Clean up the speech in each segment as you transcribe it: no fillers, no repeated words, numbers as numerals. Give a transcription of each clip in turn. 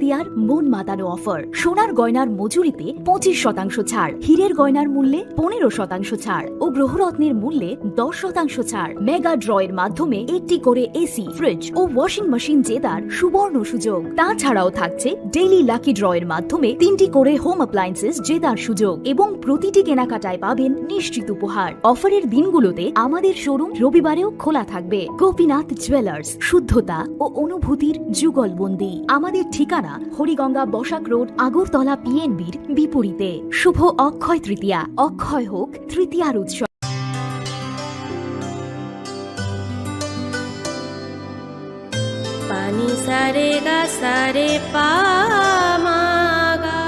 তৃতীয়ার মন মাতানো অফার। সোনার গয়নার মজুরিতে 25% ছাড়, হীরের গয়নার মূল্যে 15% ছাড় ও গ্রহরত্নের মূল্যে 10% ছাড়। মেগা ড্রয়ের মাধ্যমে একটি করে এসি, ফ্রিজ ও ওয়াশিং মেশিন জেতার সুবর্ণ সুযোগ। তাছাড়াও থাকছে ডেইলি লাকি ড্রয়ের মাধ্যমে 3টি করে হোম অ্যাপ্লায়েন্সেস জেতার সুযোগ এবং প্রতিটি কেনাকাটায় পাবেন নিশ্চিত উপহার। অফারের দিনগুলোতে আমাদের শোরুম রবিবারেও খোলা থাকবে। গোপীনাথ জুয়েলার্স, শুদ্ধতা ও অনুভূতির যুগলবন্দি। আমাদের ঠিকানা হরিগঙ্গা বসাক রোড, আগরতলা পিএনবির বিপরীতে। শুভ অক্ষয় তৃতীয়া, অক্ষয় হোক তৃতীয়ার উৎসব। पानी सारे गा सारे पामागा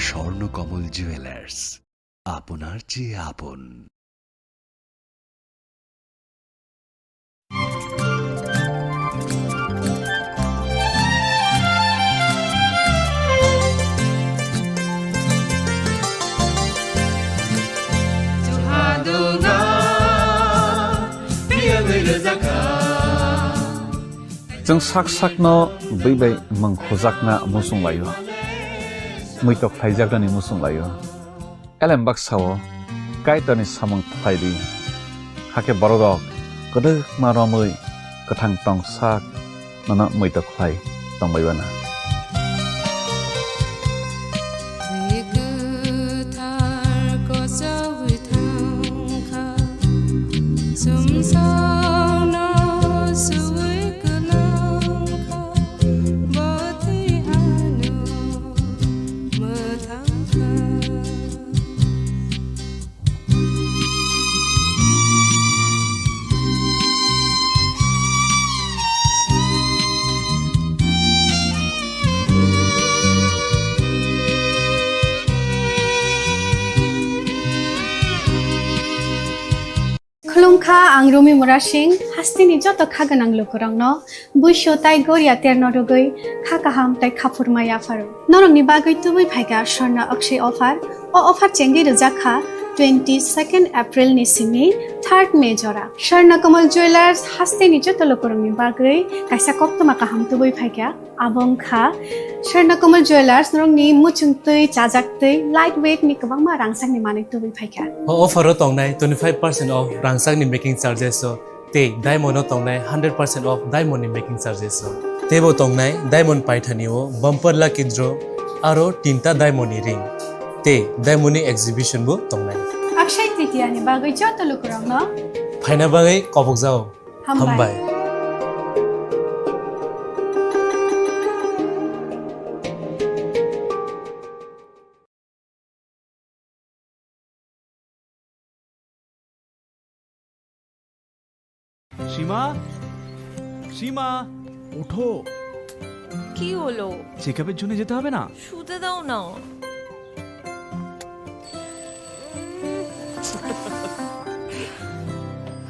স্বর্ণকমল জুয়েলার্স, আপনার চেয়ে আপন। जों sak sakno बै mangkhojakna musung layo muitok phaijakni musung layo elembak sawo kaitani samang phaidi hake borok kodok maromoi kathang tong sak nana muitok phai tongbaibana खुलुमखा आं रमि मुरा सिंह हास्तिनि जत खागोनां लोगोरांनो बैसो ताइ गरिया तेरनो रगै खाकाहाम ताइ खाफुरमाय आफारो नरंनि बागै तुबै फाइगा स्वर्ण अक्षय अफार ओ अफार चेंगि रजाखा 22 एप्रिल नि सिमि 3 मे जरा स्वर्ण कमल ज्वेलर्स हास्तिनि जत लोगोरांनि बागै काइसा कप्तमा काहाम तुबै फाइगा आबंखा स्वर्ण कमल ज्वेलर्स नरंनि मुचुंतै चाजाक्तै लाइट वेट नि गोबांमा रांसांनि माने तुबै फाइगा ऑफर तंगनाय 25% ऑफ रांसांनि मेकिंग चार्जेस ते डायमंड तंगनाय 100% ऑफ डायमंड मेकिंग चार्जेस तेबो तंगनाय डायमंड पाइथानिओ बम्पर लकी ड्र आरो 3टा डायमंड रिंग ते डायमंड एग्जिबिशन बो तंगनाय अक्षय तृतीया नि बागै जत लोगोरांनो फाइना बागै कबक जाओ हामबाय সীমা সীমা ওঠো কি হলো চেকআপের জন্য যেতে হবে না শুতে দাও না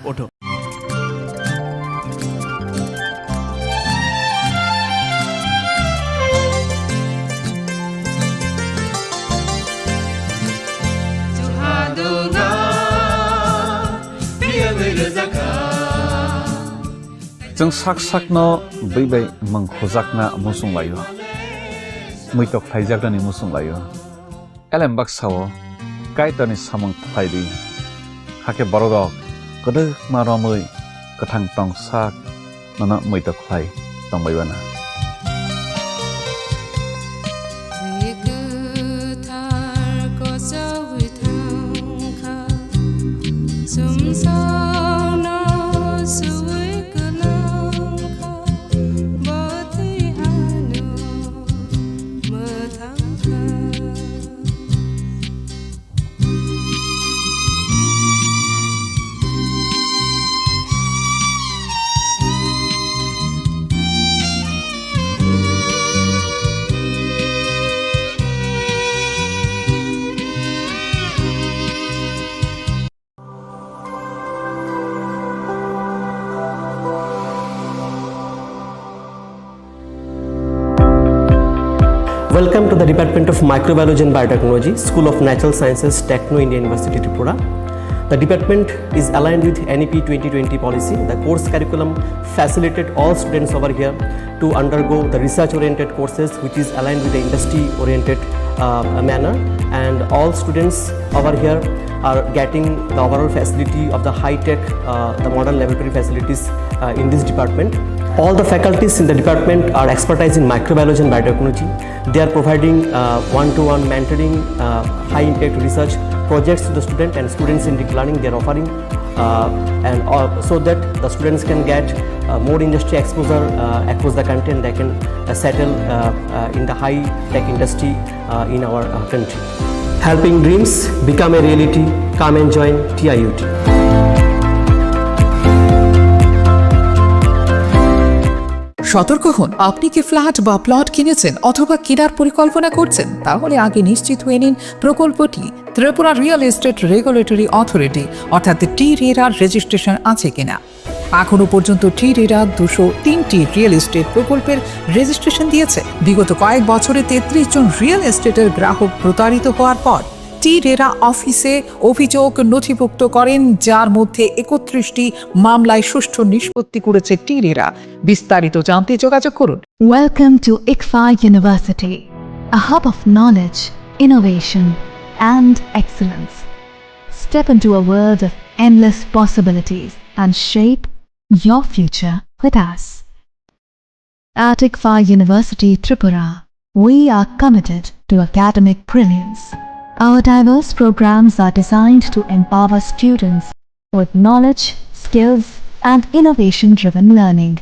ওঠো जों sak sakno by mangkhojakna musung layo muitok phaijakni musung layo elembak sawo kaitani samang phaidi hake borok kodok maromoi kathang tong sak nana muitok phai tongbaibana Welcome to the Department of Microbiology and Biotechnology, School of Natural Sciences, Techno India University, Tripura. The department is aligned with NEP 2020 policy. The course curriculum facilitated all students over here to undergo the research-oriented courses, which is aligned with the industry-oriented manner. And all students over here are getting the overall facility of the high-tech, the modern laboratory facilities in this department. All the faculties in the department are expertise in microbiology and biotechnology. They are providing one-to-one mentoring, high-impact research projects to the student and student-centric learning they are offering, so that the students can get more industry exposure across the country, and they can settle in the high-tech industry in our country. Helping dreams become a reality. Come and join TIUT. সতর্ক হন, আপনি কি flat বা plot কিনেছেন অথবা কেনার পরিকল্পনা করছেন? তাহলে আগে নিশ্চিত হয়ে নিন প্রকল্পটি Tripura real estate regulatory authority অর্থাৎ টি-রেরার রেজিস্ট্রেশন আছে কিনা। এখনো পর্যন্ত টি-রেরা 203টি রিয়েল এস্টেট প্রকল্পের রেজিস্ট্রেশন দিয়েছে। বিগত কয়েক বছরে 33 জন রিয়েল এস্টেটের গ্রাহক প্রতারিত হওয়ার পর টি-রেরা অফিসে অভিযোগ নথিভুক্ত করেন, যার মধ্যে 31টি মামলায় সুষ্ঠু নিষ্পত্তি করেছে টি-রেরা। বিস্তারিত জানতে যোগাযোগ করুন। Welcome to ICFA University, a hub of knowledge, innovation, and excellence. Step into a world of endless possibilities and shape your future with us. At ICFA University, Tripura, we are committed to academic brilliance. Our diverse programs are designed to empower students with knowledge, skills, and innovation-driven learning,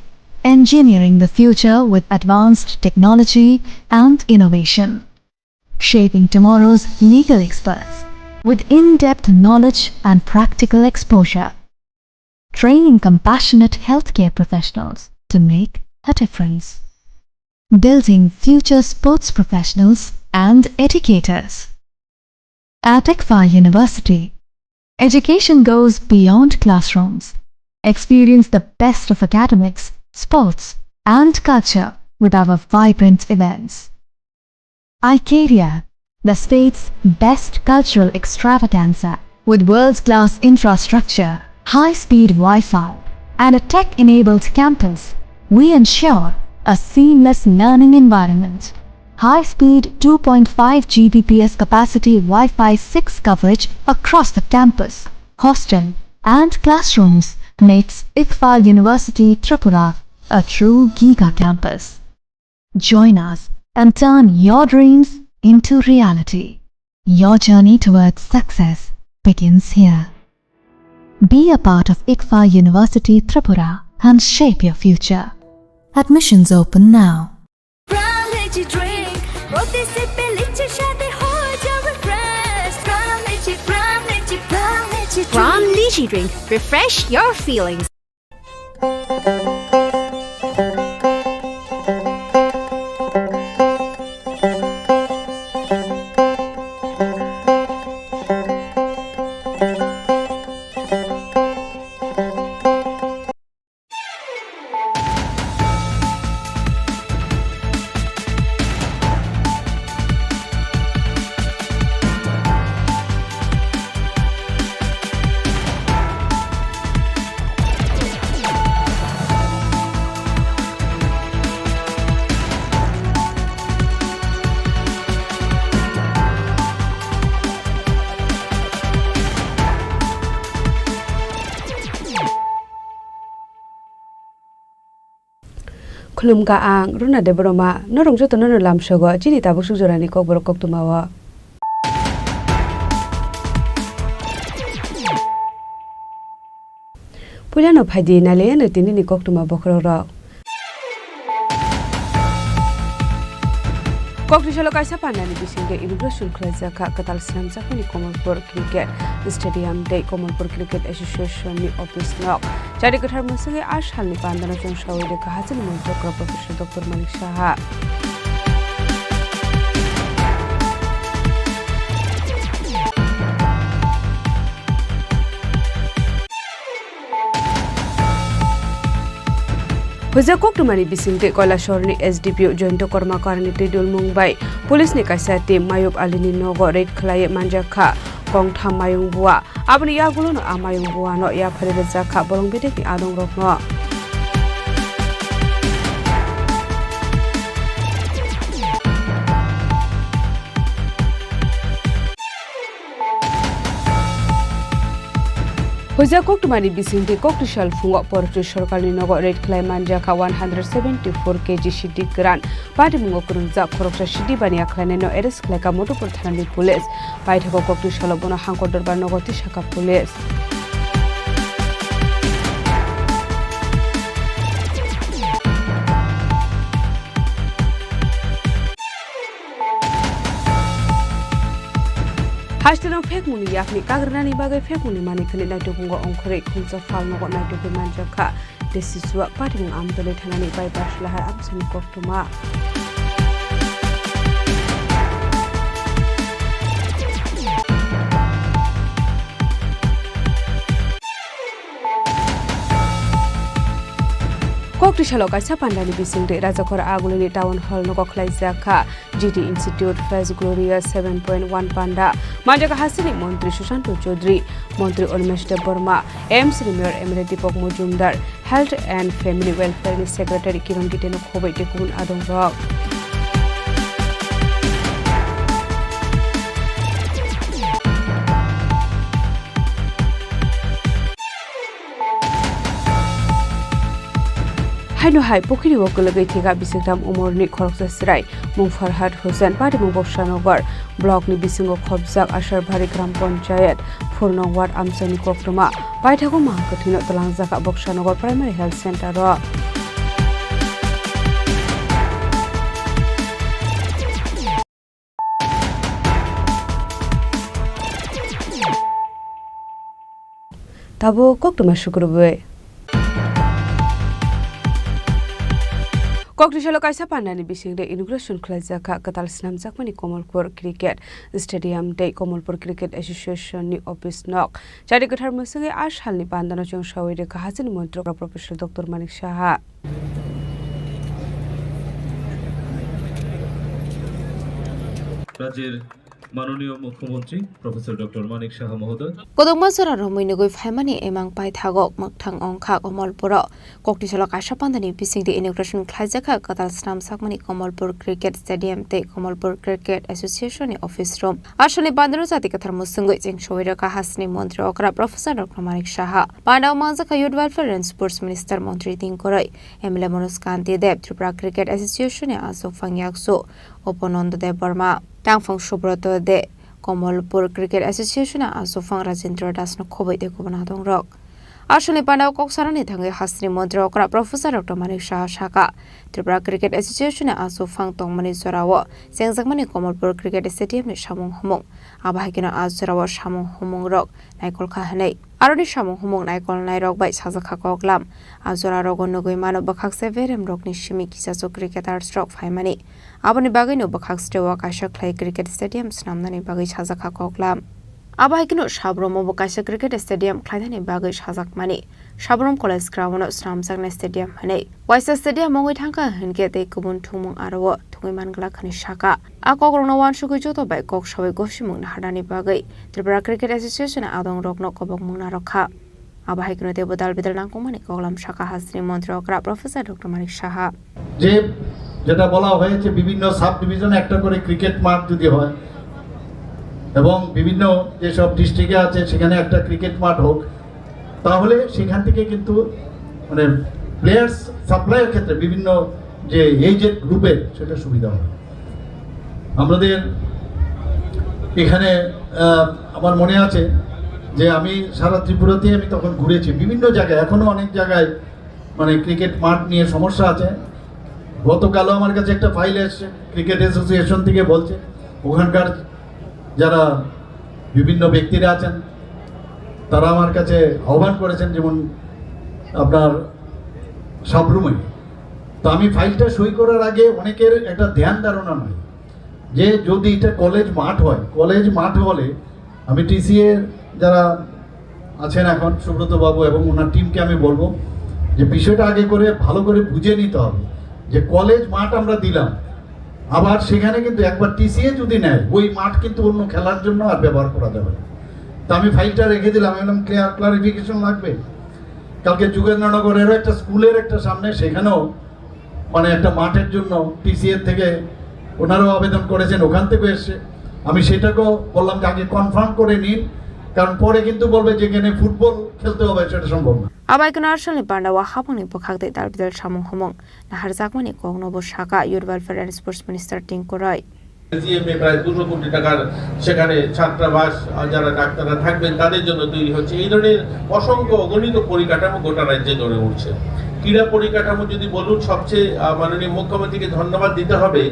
engineering the future with advanced technology and innovation, shaping tomorrow's legal experts with in-depth knowledge and practical exposure, training compassionate healthcare professionals to make a difference, building future sports professionals and educators. At ICFA University, education goes beyond classrooms. Experience the best of academics, sports, and culture with our vibrant events. Icaria, the state's best cultural extravaganza, with world-class infrastructure, high-speed Wi-Fi, and a tech-enabled campus, we ensure a seamless learning environment. High-speed 2.5 Gbps capacity Wi-Fi 6 coverage across the campus, hostel, and classrooms makes ICFA University Tripura a true giga campus. Join us and turn your dreams into reality. Your journey towards success begins here. Be a part of ICFA University Tripura and shape your future. Admissions open now. Ram Lychee Drink. Refresh your feelings. Khulum ka ang runa de broma norong joto no lam shogo chini tabuk sujorani kokborok koktumawa Pulano phadi nale no tinini koktuma bokroro Kokrisalo kaisa panani bisinge immigration khalaja katal slam sakuni Kokborok cricket stadium de Kokborok cricket association ni office nok Jari Kathar Musange Ashal ni Pandana Jong Shawide Kahazin Montok Professor Dr. Malik Shaha. Hoja Koktumani bisingte Koilashorni SDPO Joint Kormakarni Tidul Mumbai Police ni kaisa team Mayub Alini Nogo Raid Khlaye Manjakha Kongtham Mayung Bua Abni Yagulo no Amayung Bua no ya Phare Jakha Borong Bede ki Adong Rok no Hoja Koktumani bisingte Koktishal Fungo Portu Sorkalni Nogo Raid Khlai Manjakha 174 kg Shidi Gran Pati Mungo Kurunja Khoroksa Shidi Bania Khlane no Eres Khlaika Motopur Thanani Police Paithako Koktishal Bona Hangkor Darbar Nogo Tishaka Police Hashtag fake muni yakni kagrani bagai fake muni mani kini naito bungo ongkore khungsa fal nogo naito be manjakha desiswa pating amdole thanani bai baslahar absani koktuma Koktishalo kaisa pandani bisingte rajakora agulini town hall no kokhlai jakha GT Institute Face Gloria 7.1 panda Manjaka hasini Montri Sushanto Chaudhary Montri Olmesh Burma MC Mayor Emre Deepak Mujumdar Health and Family Welfare Secretary Kiran Giteno Khobai Tekun Adong Rok Haino hai pokhiri wokulagai thega bisiktam umorni khoroksa sirai mung Farhad Hussain pati mung Bobshanogar block ni bisingo khobjak ashar bhari gram panchayat Furnong ward amsani koktuma paithago mahakathino talangjaka Bobshanogar primary health center ro tabo koktuma shukurbe Koktishalo kaisa pandani bisingde inauguration khlajaka katal snam jakmani Komolpur Cricket Stadium dei Komolpur Cricket Association ni office nok jari gathar musinge ashalni pandano jong shawire kahajin montrok Professor Dr. Manik Saha রাজ্যের মাননীয় মুখ্যমন্ত্রী professor doctor Manik Saha মহোদয় Kodongma sora romoinogoi phaimani emang pai thagok makthang ongkha Komolpura Koktisalo kaisa pandani bisingde inauguration khlaijaka katal snam sakmani Komolpur Cricket Stadium te Komolpur Cricket Association ni office room ashali bandaro jati kathar musungoi jeng shoira ka hasni mantri okra Professor Dr. Manik Saha Pandao Manjaka Youth Welfare and Sports Minister Mantri Tinkorai MLA Manoj Kanti Dev Tripura Cricket Association ni Asok Fangyakso Opononda Dev Burma Tangfang Shubroto de Komolpur Cricket Association Asofang Rajendra Das no Khobai de Kubnadong Rock Ashani Pandao Koksarani Thangai Hasni Mantri Okra Professor Dr. Manik Saha Shaka Tripura Cricket Association Asofang Tongmani Zorawo Sengjakmani Komolpur Cricket Stadium ni Samung Humung Abahikina Azurawo Samung Humung Rock Naikol Khahanei Aroni Samung Humung Naikol Nairok bai Sajakha Koklam Azura Rogo Nogoi Mano Bakhak Severem Rock ni Shimi Kisaso Cricketer Stroke Faimani Abani Bagai no Bakhak Stewa Kaisa Clay Cricket Stadium Snamnani Bagai Sajakha Koklam Abahikino Shabrom Kaisa Cricket Stadium Klaidani Bagai Sajakmani Shabrom College Ground Snamjakna Stadium Hanei Waisa Stadium Mongoi Thangka Hinke Te Kubun Thumung Arawo Thungoi Mangla Khani Shaka Akogrongno Wanshugo Joto bai Kok Shawi Goshimung Hadani Bagai Tripura Cricket Association Adong Rokno Kobok Mungna Rokha Abahikino Te Bodal Bidal Nangkumani Koglam Shaka Hasni Mantri Okra Professor Dr. Manik Saha যে যেটা বলা হয়েছে বিভিন্ন sub ডিভিশনে একটা করে cricket মাঠ যদি হয় এবং বিভিন্ন যে সব ডিস্ট্রিক্টে আছে সেখানে একটা ক্রিকেট মাঠ হোক তাহলে সেখান থেকে কিন্তু মানে প্লেয়ার্স সাপ্লাইয়ের ক্ষেত্রে বিভিন্ন যে এজেড গ্রুপের সেটা সুবিধা হবে আমাদের এখানে আমার মনে আছে যে আমি সারা ত্রিপুরাতে আমি তখন ঘুরেছি বিভিন্ন জায়গায় এখনো অনেক জায়গায় মানে ক্রিকেট মাঠ নিয়ে সমস্যা আছে গতকালও আমার কাছে একটা ফাইল এসেছে ক্রিকেট অ্যাসোসিয়েশন থেকে বলছে ওখানকার যারা বিভিন্ন ব্যক্তিরা আছেন তারা আমার কাছে আহ্বান করেছেন যেমন আপনার সাবরুমে তো আমি ফাইলটা সই করার আগে অনেকের একটা ধ্যান ধারণা নয় যে যদি এটা কলেজ মাঠ হয় কলেজ মাঠ হলে আমি টিসিএ যারা আছেন এখন সুব্রত বাবু এবং ওনার টিমকে আমি বলবো যে বিষয়টা আগে করে ভালো করে বুঝে নিতে হবে যে কলেজ মাঠ আমরা দিলাম, আবার সেখানে কিন্তু একবার টিসিএ যদি নেয় ওই মাঠ কিন্তু অন্য খেলার জন্য আর ব্যবহার করা যাবে না। তো আমি ফাইলটা রেখে দিলাম, একদম ক্লারিফিকেশন লাগবে। কালকে যুগেন্দ্রনগরেরও একটা স্কুলের একটা সামনে সেখানেও মানে একটা মাঠের জন্য টিসিএ থেকে ওনারাও আবেদন করেছেন, ওখান থেকে এসছে। আমি সেটাকেও বললাম যে আগে কনফার্ম করে নিন, কারণ পরে কিন্তু বলবে যেখানে ফুটবল খেলতে হবে সেটা সম্ভব না। Abai Kanarshal Pandawa Hapani Pokade Darbidal Shamong Homong, Naharzakmani Kognobo Shaka, Youth Welfare and Sports Minister Tinkorai. GMA প্রায় 200 কোটি টাকার সেখানে ছাত্রাবাস যারা ডাক্তাররা থাকবেন তাদের জন্য তৈরি হচ্ছে। এই ধরনের অসংখ্য অগণিত পরিকাঠামো গোটা রাজ্যে গড়ে উঠছে। ক্রীড়া পরিকাঠামো যদি বলুন, সবচেয়ে মাননীয় মুখ্যমন্ত্রীকে ধন্যবাদ দিতে হবে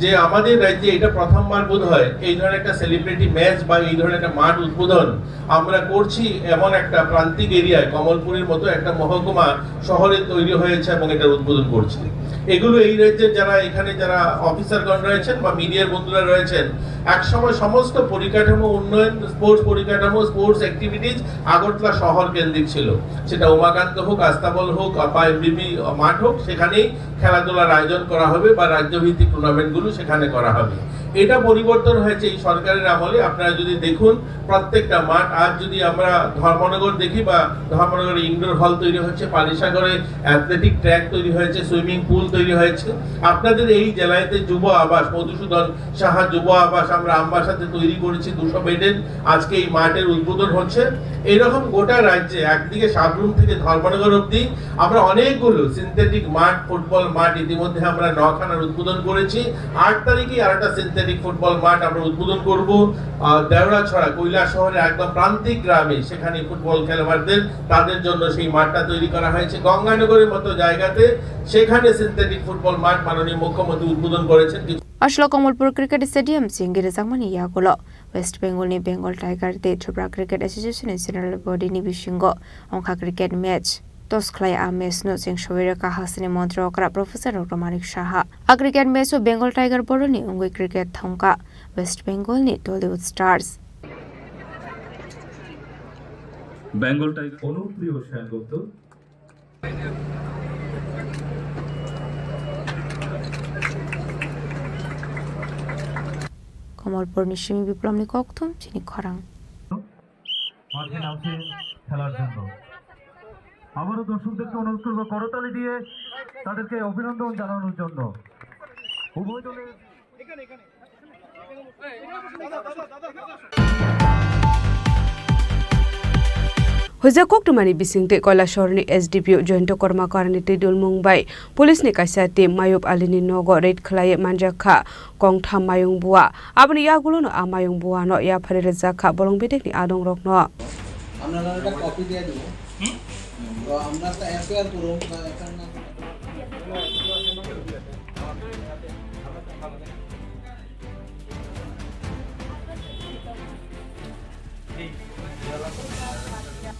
যে আমাদের রাজ্যে এটা প্রথমবার বোধ হয় এই ধরনের একটা সেলিব্রিটি ম্যাচ বা এই ধরনের একটা মাঠ উদ্বোধন আমরা করছি এমন একটা প্রান্তিক এরিয়ায়, কমলপুরের মতো একটা মহকুমা শহরে তৈরি হয়েছে এবং এটার উদ্বোধন করছি। এগুলো এই রাজ্যের যারা এখানে যারা অফিসারগণ রয়েছেন বা মিডিয়ার বন্ধুরা রয়েছেন, একসময় সমস্ত পরিকাঠামো উন্নয়ন, স্পোর্টস পরিকাঠামো, স্পোর্টস অ্যাক্টিভিটিজ আগরতলা শহর কেন্দ্রিক ছিল। সেটা উমাকান্ত হোক, আস্তাবল হোক বা এমবিবি মাঠ হোক, সেখানেই খেলাধুলার আয়োজন করা হবে বা রাজ্যভিত্তিক টুর্নামেন্টগুলো সেখানে করা হবে। এটা পরিবর্তন হয়েছে এই সরকারের আমলে। আপনারা যদি দেখুন প্রত্যেকটা মাঠ, আজ যদি আমরা ধর্মনগর দেখি বা ধর্মনগরে ইনডোর হল তৈরি হচ্ছে, পালিসাগরে অ্যাথলেটিক ট্র্যাক তৈরি হয়েছে, সুইমিং পুল তৈরি হয়েছে। আপনাদের এই জেলাতে যুব আবাস, মধুসূদন সাহা যুব আবাস আমরা আমবাসাতে তৈরি করেছি 200 বেডের, আজকে এই মাঠের উদ্বোধন হচ্ছে। এরকম গোটা রাজ্যে একদিকে সাবরুম থেকে ধর্মনগর অবধি আমরা অনেকগুলো সিনথেটিক মাঠ, ফুটবল মাঠ ইতিমধ্যে আমরা 9খানার উদ্বোধন করেছি। 8 তারিখে আর একটা সিনথেটিক ফুটবল মাঠ আমরা উদ্বোধন করব দেওড়াছড়া কৈলাস শহরের একদম প্রান্তিক গ্রামে, সেখানে ফুটবল খেলোয়াড়দের তাদের জন্য সেই মাঠটা তৈরি করা হয়েছে। গঙ্গানগরের মতো জায়গাতে সেখানে সিনথেটিক ফুটবল মাঠ মাননীয় মুখ্যমন্ত্রী উদ্বোধন করেছেন। Ashla Kamalpur Cricket Stadium Singir Zamani Yagulo, West Bengal ni Bengal Tiger de Tripura Cricket Association and General Body ni Bishingo, Onka Cricket Match. Tosklay Ames no Sing Shovira Kahasini Montreokra Professor Dr. Manik Shaha. A cricket match of Bengal Tiger Boroni Ungwe Cricket Thonka, West Bengal ni Tollywood Stars. Bengal tiger Anupriya Sengupta Kamalpur ni Shimi Biplom ni Koktum, Chini Khorang. মাঠে নামছে খেলার জন্য। আবারও দর্শকদেরকে অনুরোধ করব করতালি দিয়ে তাদেরকে অভিনন্দন জানানোর জন্য। উভয় দলের Hujakok tumani bisingte Koilashorni SDPO jointo korma karani tidul Mumbai police ni kaisati Mayub Alini nogo red khlaye manjakha kongtham mayung bua abni yagulo no amayung bua no ya pharere jakha bolong bedek ni adong rokno আপনারা একটা copy দিয়ে দেব তো আমরা একটা FIR করব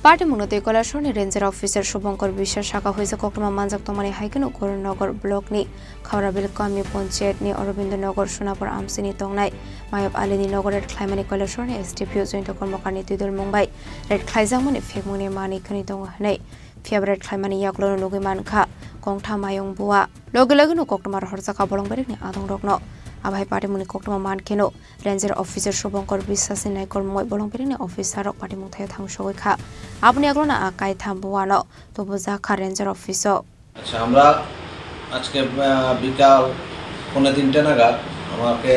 party মূলত কৈলাসহরনি রেঞ্জের officer Shubhankar বিশ্বাস শাখা হয়েছে কক্টমা মানজাক তমানি হাইকেন ও করনগর ব্লকনি খাওড়াবিল কামি পঞ্চায়েতনি অরবিন্দনগর সোনাপুর আমসিনি তংনাই মায়ব আলিনি নগরের খ্লাইমানি কৈলাসহরনি এসডিপিও জয়ন্ত কর্মকারনি তুইদুল মুম্বাই রেড খ্লাইজাকমানি ফেকমুনি মানিখনি দং হनै ফেভারেট খ্লাইমানি ইয়াকলো নুগি মানখা কংঠা মায়ং বুয়া লগে লগে নো কক্টমার হরজাকা বলংবেরেকনি আদং রকনো আভাই পার্টি মুনি কক্টমা মানখেনো রেঞ্জের অফিসার শুভঙ্কর বিশ্বাসী নাইকর মই বলংবেরেকনি অফিসার পার্টি মুথায় থাংসগৈখা আপনি আগলো না আকাই থামবুয়ানো তবু জাখা রেঞ্জার অফিসও। আচ্ছা, আমরা আজকে বিকাল 3:45 নাগাদ আমাকে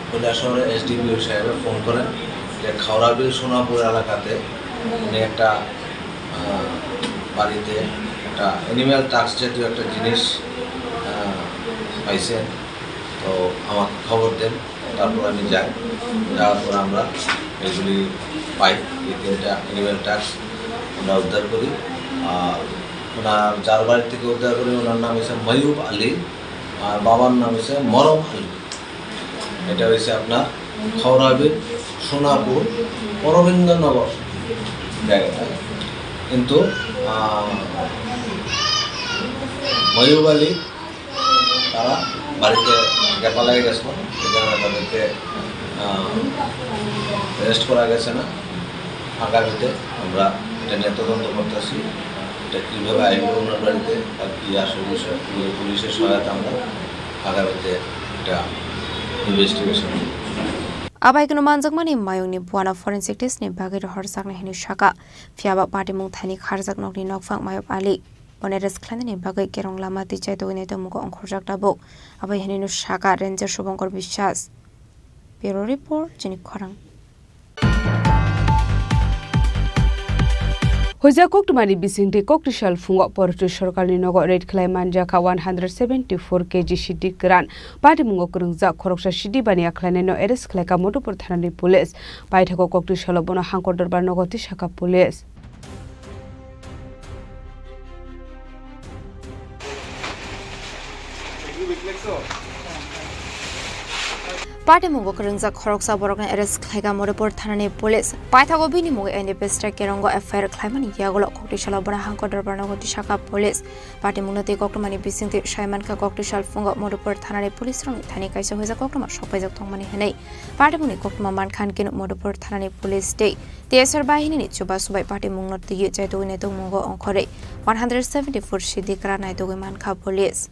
কৈলাসহর এসডিপিও সাহেব ফোন করেন যে খাওড়াবিল সোনাপুর এলাকাতে উনি একটা বাড়িতে একটা অ্যানিম্যাল টাক্স জাতীয় একটা জিনিস পাইছেন, তো আমাকে খবর দেন। তারপর আমি যাই, যাওয়ার পর আমরা এগুলি পাই। এই 3টা অ্যানিম্যাল টাক্স আমরা উদ্ধার করি। ওনার যার বাড়ি থেকে উদ্ধার করি ওনার নাম হচ্ছে মায়ুব আলী আর বাবার নাম হচ্ছে মরম আলী। এটা হয়েছে আপনার খাওড়াবিল সোনাপুর অরবিন্দনগর জায়গাটা। কিন্তু মায়ুব আলী তারা বাড়িতে গ্যাপা লাগে গেছিল, সেখানে তাদেরকে অ্যারেস্ট করা গেছে না। আগামীতে আমরা এটা নিয়ে তদন্ত করতেছি। এটা কীভাবে আইবি ওনার বাড়িতে আর কী আসল বিষয় পুলিশের সহায়তা আমরা আগামীতে এটা investigation Abai kena manjak mani mayung ni buana forensic test ni bagai rohorsak na hini shaka fiaba party mung thani kharjak nok ni nokfang mayop ali oneres khlani ni bagai kerong lama ti chai to ne to mugo ongkhorjak dabo abai hini no shaka ranger shubhankar বিশ্বাস bureau report Chini Khorang Hoja koktumani bisingte koktishal fungo portu sorkalni nogo red khlai manjaka 174 kg shidi kran party mungo kurungja khoroksa shidi bani akhlane no eres khlaika modupur thanani police paithako koktishal bono hangkor darbar nogoti shaka police Party mungo kerengja khoroksa borokna eres khlaiga modupur thanani police paithako bini mugo NPStra kerongo FIR khlaimani yagolo koktishala bora hangkor darbar nogoti shaka police party mungote koktumani bisingte shaiman ka koktishal fungo modupur thanani police rong thani kaisa hoja koktuma sopaijak thongmani henai party muni koktuma man khan ken modupur thanani police day TSR bahini ni chuba subai party mungno tiye chaito ne to mungo ongkhore 174 sidikra nai to man kha police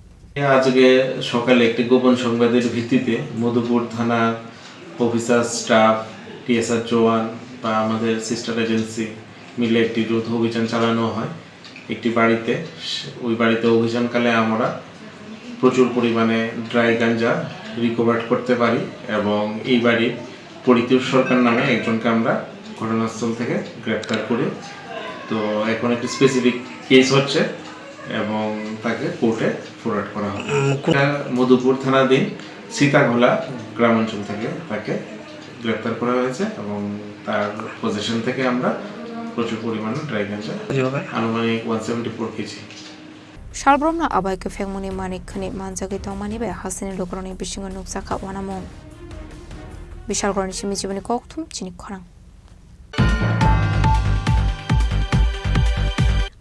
আজকে সকালে একটি গোপন সংবাদের ভিত্তিতে মধুপুর থানা officer staff TSR জওয়ান বা আমাদের sister agency মিলে একটি যৌথ অভিযান চালানো হয় একটি বাড়িতে ওই বাড়িতে অভিযানকালে আমরা প্রচুর পরিমাণে ড্রাই গাঞ্জা রিকভার করতে পারি এবং এই বাড়ির পরিতোষ সরকার নামে একজনকে আমরা ঘটনাস্থল থেকে গ্রেপ্তার করি তো এখন একটি স্পেসিফিক কেস হচ্ছে এবং তাকে কোর্টে ফরওয়ার্ড করা হবে মধুপুর থানাধীন সীতাঘোলা গ্রামাঞ্চল থেকে তাকে গ্রেপ্তার করা হয়েছে এবং তার পজিশন থেকে আমরা প্রচুর পরিমাণে ড্রাই গাঁজা আনুমানিক 174 KG Shalbromna abai ke fengmuni manik khani manjagi tongmani be hasini lokroni bisingo nuksaka wanamong Bishal gorni chimi jibani kokthum Chini Khorang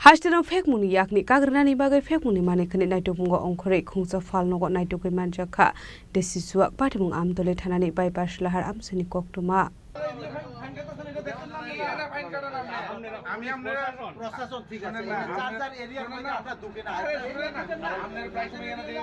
Hashteno fekmuni yakni kagrnani bagai fekmuni mane khani naitopmungo ongkhore khungsa falnogo naitokoi manjaka desisuak patimung amdole thanani bypass lahar amsini koktuma আমি আমরা প্রশাসন ঠিক আছে চার চার এরিয়ার মধ্যে আমরা ঢুকে না আপনার প্রাইস এখানে দিয়ে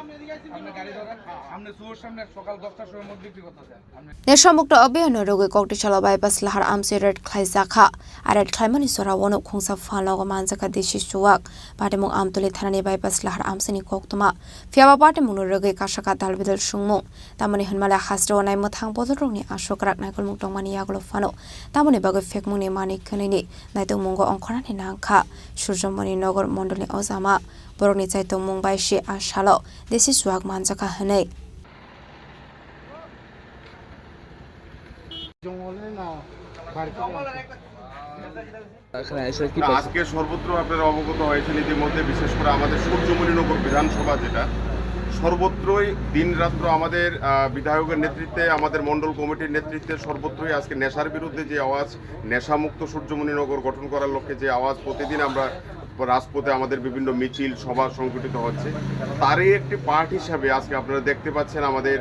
আপনি গাড়ি ধরেন আপনি সুর সামনে সকাল 10টার সময় মধ্যে বিক্রি করতে যান Neshamukta abiyano roge koktishala bypass lahar amsi red khlai zakha ared khlaimani sora wono khungsa falnogo manjaka desisuak patimung amdole thanani bypass lahar amsini koktuma fiaba patimung roge kashaka dalbidal sungmung tamani hunmala hasro nai mothang bodorongni ashokrak naikol mungtongmani yaglo fano tamani bagai fekmuni manik khani naitong mungo ongkhorani nangkha surjomani nogor mondolni ozama borokni chaitong mumbai shi ashalo desi suak manjaka hanai আজকে সর্বত্র আপনারা অবগত হয়েছেন ইতিমধ্যে বিশেষ করে আমাদের সূর্যমণিনগর বিধানসভা যেটা সর্বত্রই দিনরাত্র আমাদের বিধায়কের নেতৃত্বে আমাদের মণ্ডল কমিটির নেতৃত্বে সর্বত্রই আজকে নেশার বিরুদ্ধে যে আওয়াজ নেশামুক্ত সূর্যমণিনগর গঠন করার লক্ষ্যে যে আওয়াজ প্রতিদিন আমরা রাজপথে আমাদের বিভিন্ন মিছিল সভা সংগঠিত হচ্ছে তারই একটি পার্ট হিসাবে আজকে আপনারা দেখতে পাচ্ছেন আমাদের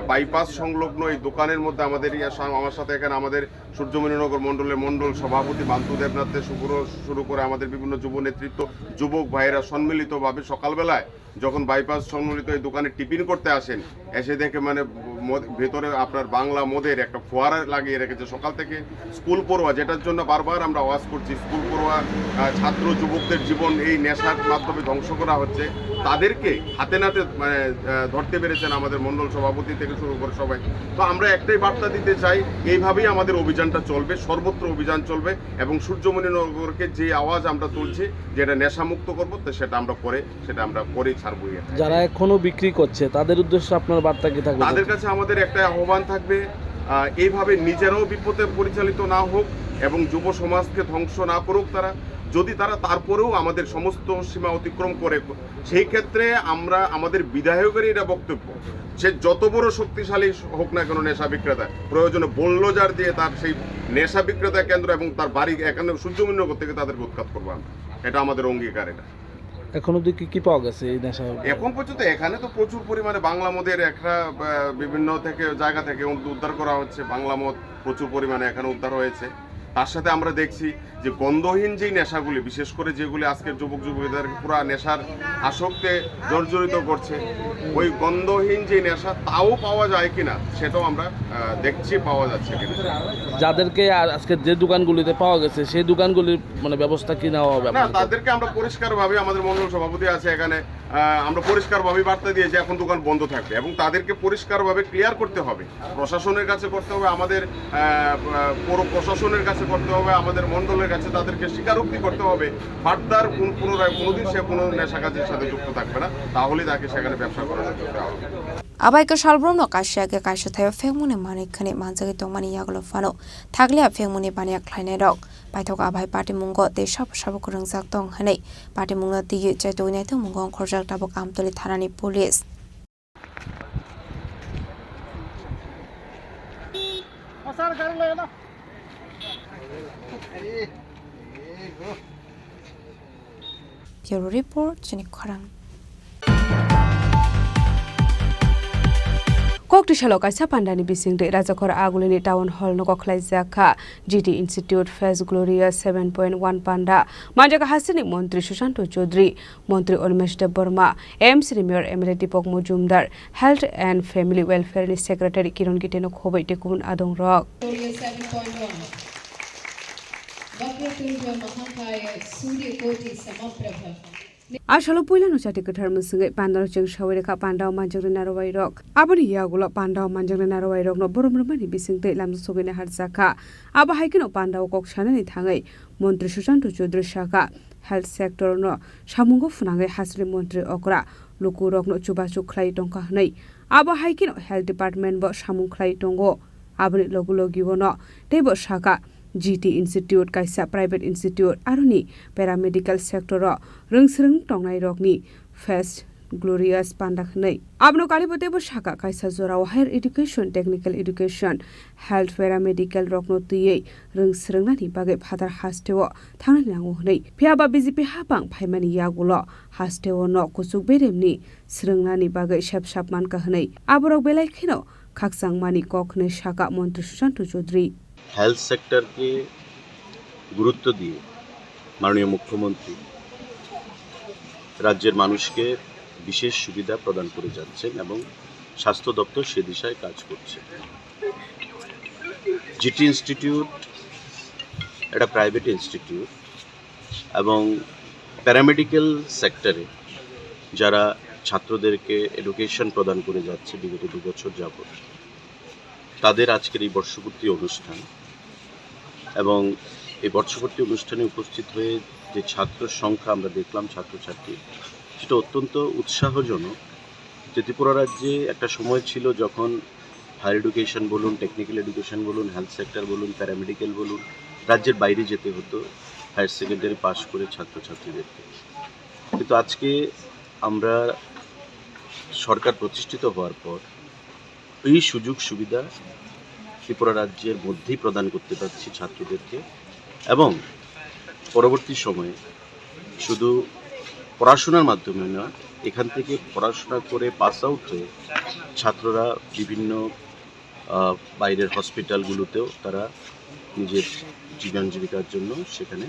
বাইপাস সংলগ্ন এই দোকানের মধ্যে আমাদের আমার সাথে এখানে আমাদের সূর্যমণিনগর মণ্ডলের মণ্ডল সভাপতি বান্তু দেবনাথ শুরু করে আমাদের বিভিন্ন যুব নেতৃত্ব যুবক ভাইয়েরা সম্মিলিতভাবে সকালবেলায় যখন বাইপাস সম্মিলিত এই দোকানে টিফিন করতে আসেন এসে দেখে মানে ভেতরে আপনার বাংলা মদের একটা ফোয়ারা লাগিয়ে রেখেছে সকাল থেকে স্কুল পড়ুয়া যেটার জন্য বারবার আমরা আওয়াজ করছি স্কুল পড়ুয়া ছাত্র যুবকদের জীবন এই নেশার মাধ্যমে ধ্বংস করা হচ্ছে তাদেরকে হাতে নাতে মানে ধরতে পেরেছেন আমাদের মণ্ডল সভাপতি থেকে শুরু করে সবাই তো আমরা একটাই বার্তা দিতে চাই এইভাবেই আমাদের অভিযানটা চলবে সর্বত্র অভিযান চলবে এবং সূর্যমণিনগরকে যে আওয়াজ আমরা তুলছি যেটা নেশামুক্ত করবো তো সেটা আমরা করেই ছাড়বো যারা এখনো বিক্রি করছে তাদের উদ্দেশ্যে আপনার বার্তা কি থাকবে তাদের কাছে আমাদের একটা আহ্বান থাকবে এইভাবে নিজেরাও বিপদে পরিচালিত না হোক এবং যুব সমাজকে ধ্বংস না করুক তারা যদি তারা তারপরেও আমাদের সমস্ত সীমা অতিক্রম করে সেই ক্ষেত্রে আমরা আমাদের বিধায়কেরই এটা বক্তব্য সে যত বড় শক্তিশালী হোক না কেন নেশা বিক্রেতা প্রয়োজনে বোল্ডোজার দিয়ে তার সেই নেশা বিক্রেতা কেন্দ্র এবং তার বাড়ি এখানে সূর্যমণিনগর থেকে তাদেরকে উৎখাত করবো আমরা এটা আমাদের অঙ্গীকার এটা এখন অবধি কি পাওয়া গেছে এই নেশা এখন পর্যন্ত এখানে তো প্রচুর পরিমাণে বাংলা মদের একটা বিভিন্ন থেকে জায়গা থেকে উদ্ধার করা হচ্ছে বাংলা মদ প্রচুর পরিমাণে এখানে উদ্ধার হয়েছে তার সাথে আমরা দেখছি যে গন্ধহীন যেই নেশাগুলি, বিশেষ করে যেগুলি আজকের যুবক যুবতীদের পুরা নেশার আসক্তে জর্জরিত করছে, ওই গন্ধহীন যে নেশা তাও পাওয়া যায় কিনা সেটাও আমরা দেখছি, পাওয়া যাচ্ছে কিনা। যাদেরকে আজকে যে দোকানগুলিতে পাওয়া গেছে সেই দোকানগুলির মানে ব্যবস্থা কি নেওয়া হবে? না, তাদেরকে আমরা পরিষ্কারভাবে, আমাদের মন্ডল সভাপতি আছে এখানে, আমরা পরিষ্কারভাবে বার্তা দিয়ে যে এখন দোকান বন্ধ থাকবে এবং তাদেরকে পরিষ্কারভাবে ক্লিয়ার করতে হবে, প্রশাসনের কাছে করতে হবে, আমাদের পৌর প্রশাসনের কাছে করতে হবে, আমাদের মন্ডলের কাছে তাদেরকে স্বীকারোক্তি করতে হবে ফার্দার পুনরায় কোনোদিন সে কোনো নেশা কাজের সাথে যুক্ত থাকবে না, তাহলে তাকে সেখানে ব্যবসা করার সুযোগ দেওয়া হবে। Abai ka shalbrom no kasyage kaisha thayo fengmune mani khane manjagi tongmani yaglo fano thagle fengmune bania khlainai rok paithok abai party mungo te sab kurungjak tong hanei party mungno tiye chaitoinai to mungong khorjak tabok amtoli thanani police Bureau Report, Chini Khorang. Kokti shalo kaisa pandani bisingde rajakora agulini town hall no kokhlai jakha GT Institute Face Glorious 7.1 panda manjaka hasini Montri Sushanto Chaudhary Montri Olmesh Deborma MC Mayor Emily Dipok Mujumdar Health and Family Welfare Secretary Kiron Giteno khobai tekun adong rok Ashalo Puilano Chatikar Musinga Pandar Chung Shawaka Panda Manjang Narawai Rock Abani Yagula Panda Manjang Narawai Rock no Boromani Bising de Lam Sogina Harzaka Aba Hikino Panda Kokshana Tangai Montri Sushanto Chaudhary Shaka Health Sector no Shamungo Funanga Hasri Montri Okra Luku Rock no Chubachu Klai Tonka Nei Aba Hikino Health Department bo Shamung Klai Tongo Abani Logulogivo no Tebo Shaka GT Institute kaisa private institute aroni paramedical sector ro rungsrung tongnai rokni Face Glorious panda khnai abno kalipote bo shaka kaisa jora higher education technical education health paramedical rokno tuye rungsrung nani bage phatar hasteo thangni nango hnai phiaba BJP hapang phaimani yagulo hasteo no kusuk beremni srungnani bage shap shap man ka hnai aborok belai khino khaksang mani kokne shaka Montri Sushanto Chaudhary health সেক্টরকে গুরুত্ব দিয়ে মাননীয় মুখ্যমন্ত্রী রাজ্যের মানুষকে বিশেষ সুবিধা প্রদান করে যাচ্ছেন এবং স্বাস্থ্য দপ্তর সে দিশায় কাজ করছে জিটি ইনস্টিটিউট একটা প্রাইভেট ইনস্টিটিউট এবং প্যারামেডিক্যাল সেক্টরে যারা ছাত্রদেরকে এডুকেশন প্রদান করে যাচ্ছে বিগত 2 বছর যাবত তাদের আজকের এই বর্ষপূর্তি অনুষ্ঠান এবং এই বর্ষপূর্তি অনুষ্ঠানে উপস্থিত হয়ে যে ছাত্র সংখ্যা আমরা দেখলাম ছাত্রছাত্রী সেটা অত্যন্ত উৎসাহজনক যে ত্রিপুরা রাজ্যে একটা সময় ছিল যখন হায়ার এডুকেশন বলুন টেকনিক্যাল এডুকেশন বলুন হেলথ সেক্টর বলুন প্যারামেডিক্যাল বলুন রাজ্যের বাইরে যেতে হতো হায়ার সেকেন্ডারি পাস করে ছাত্রছাত্রীদেরকে কিন্তু আজকে আমরা সরকার প্রতিষ্ঠিত হওয়ার পর এই সুযোগ সুবিধা ত্রিপুরা রাজ্যের মধ্যেই প্রদান করতে পারছি ছাত্রদেরকে এবং পরবর্তী সময়ে শুধু পড়াশোনার মাধ্যমে না এখান থেকে পড়াশোনা করে পাস আউট হয়ে ছাত্ররা বিভিন্ন বাইরের হসপিটালগুলোতেও তারা নিজের জীবন জীবিকার জন্য সেখানে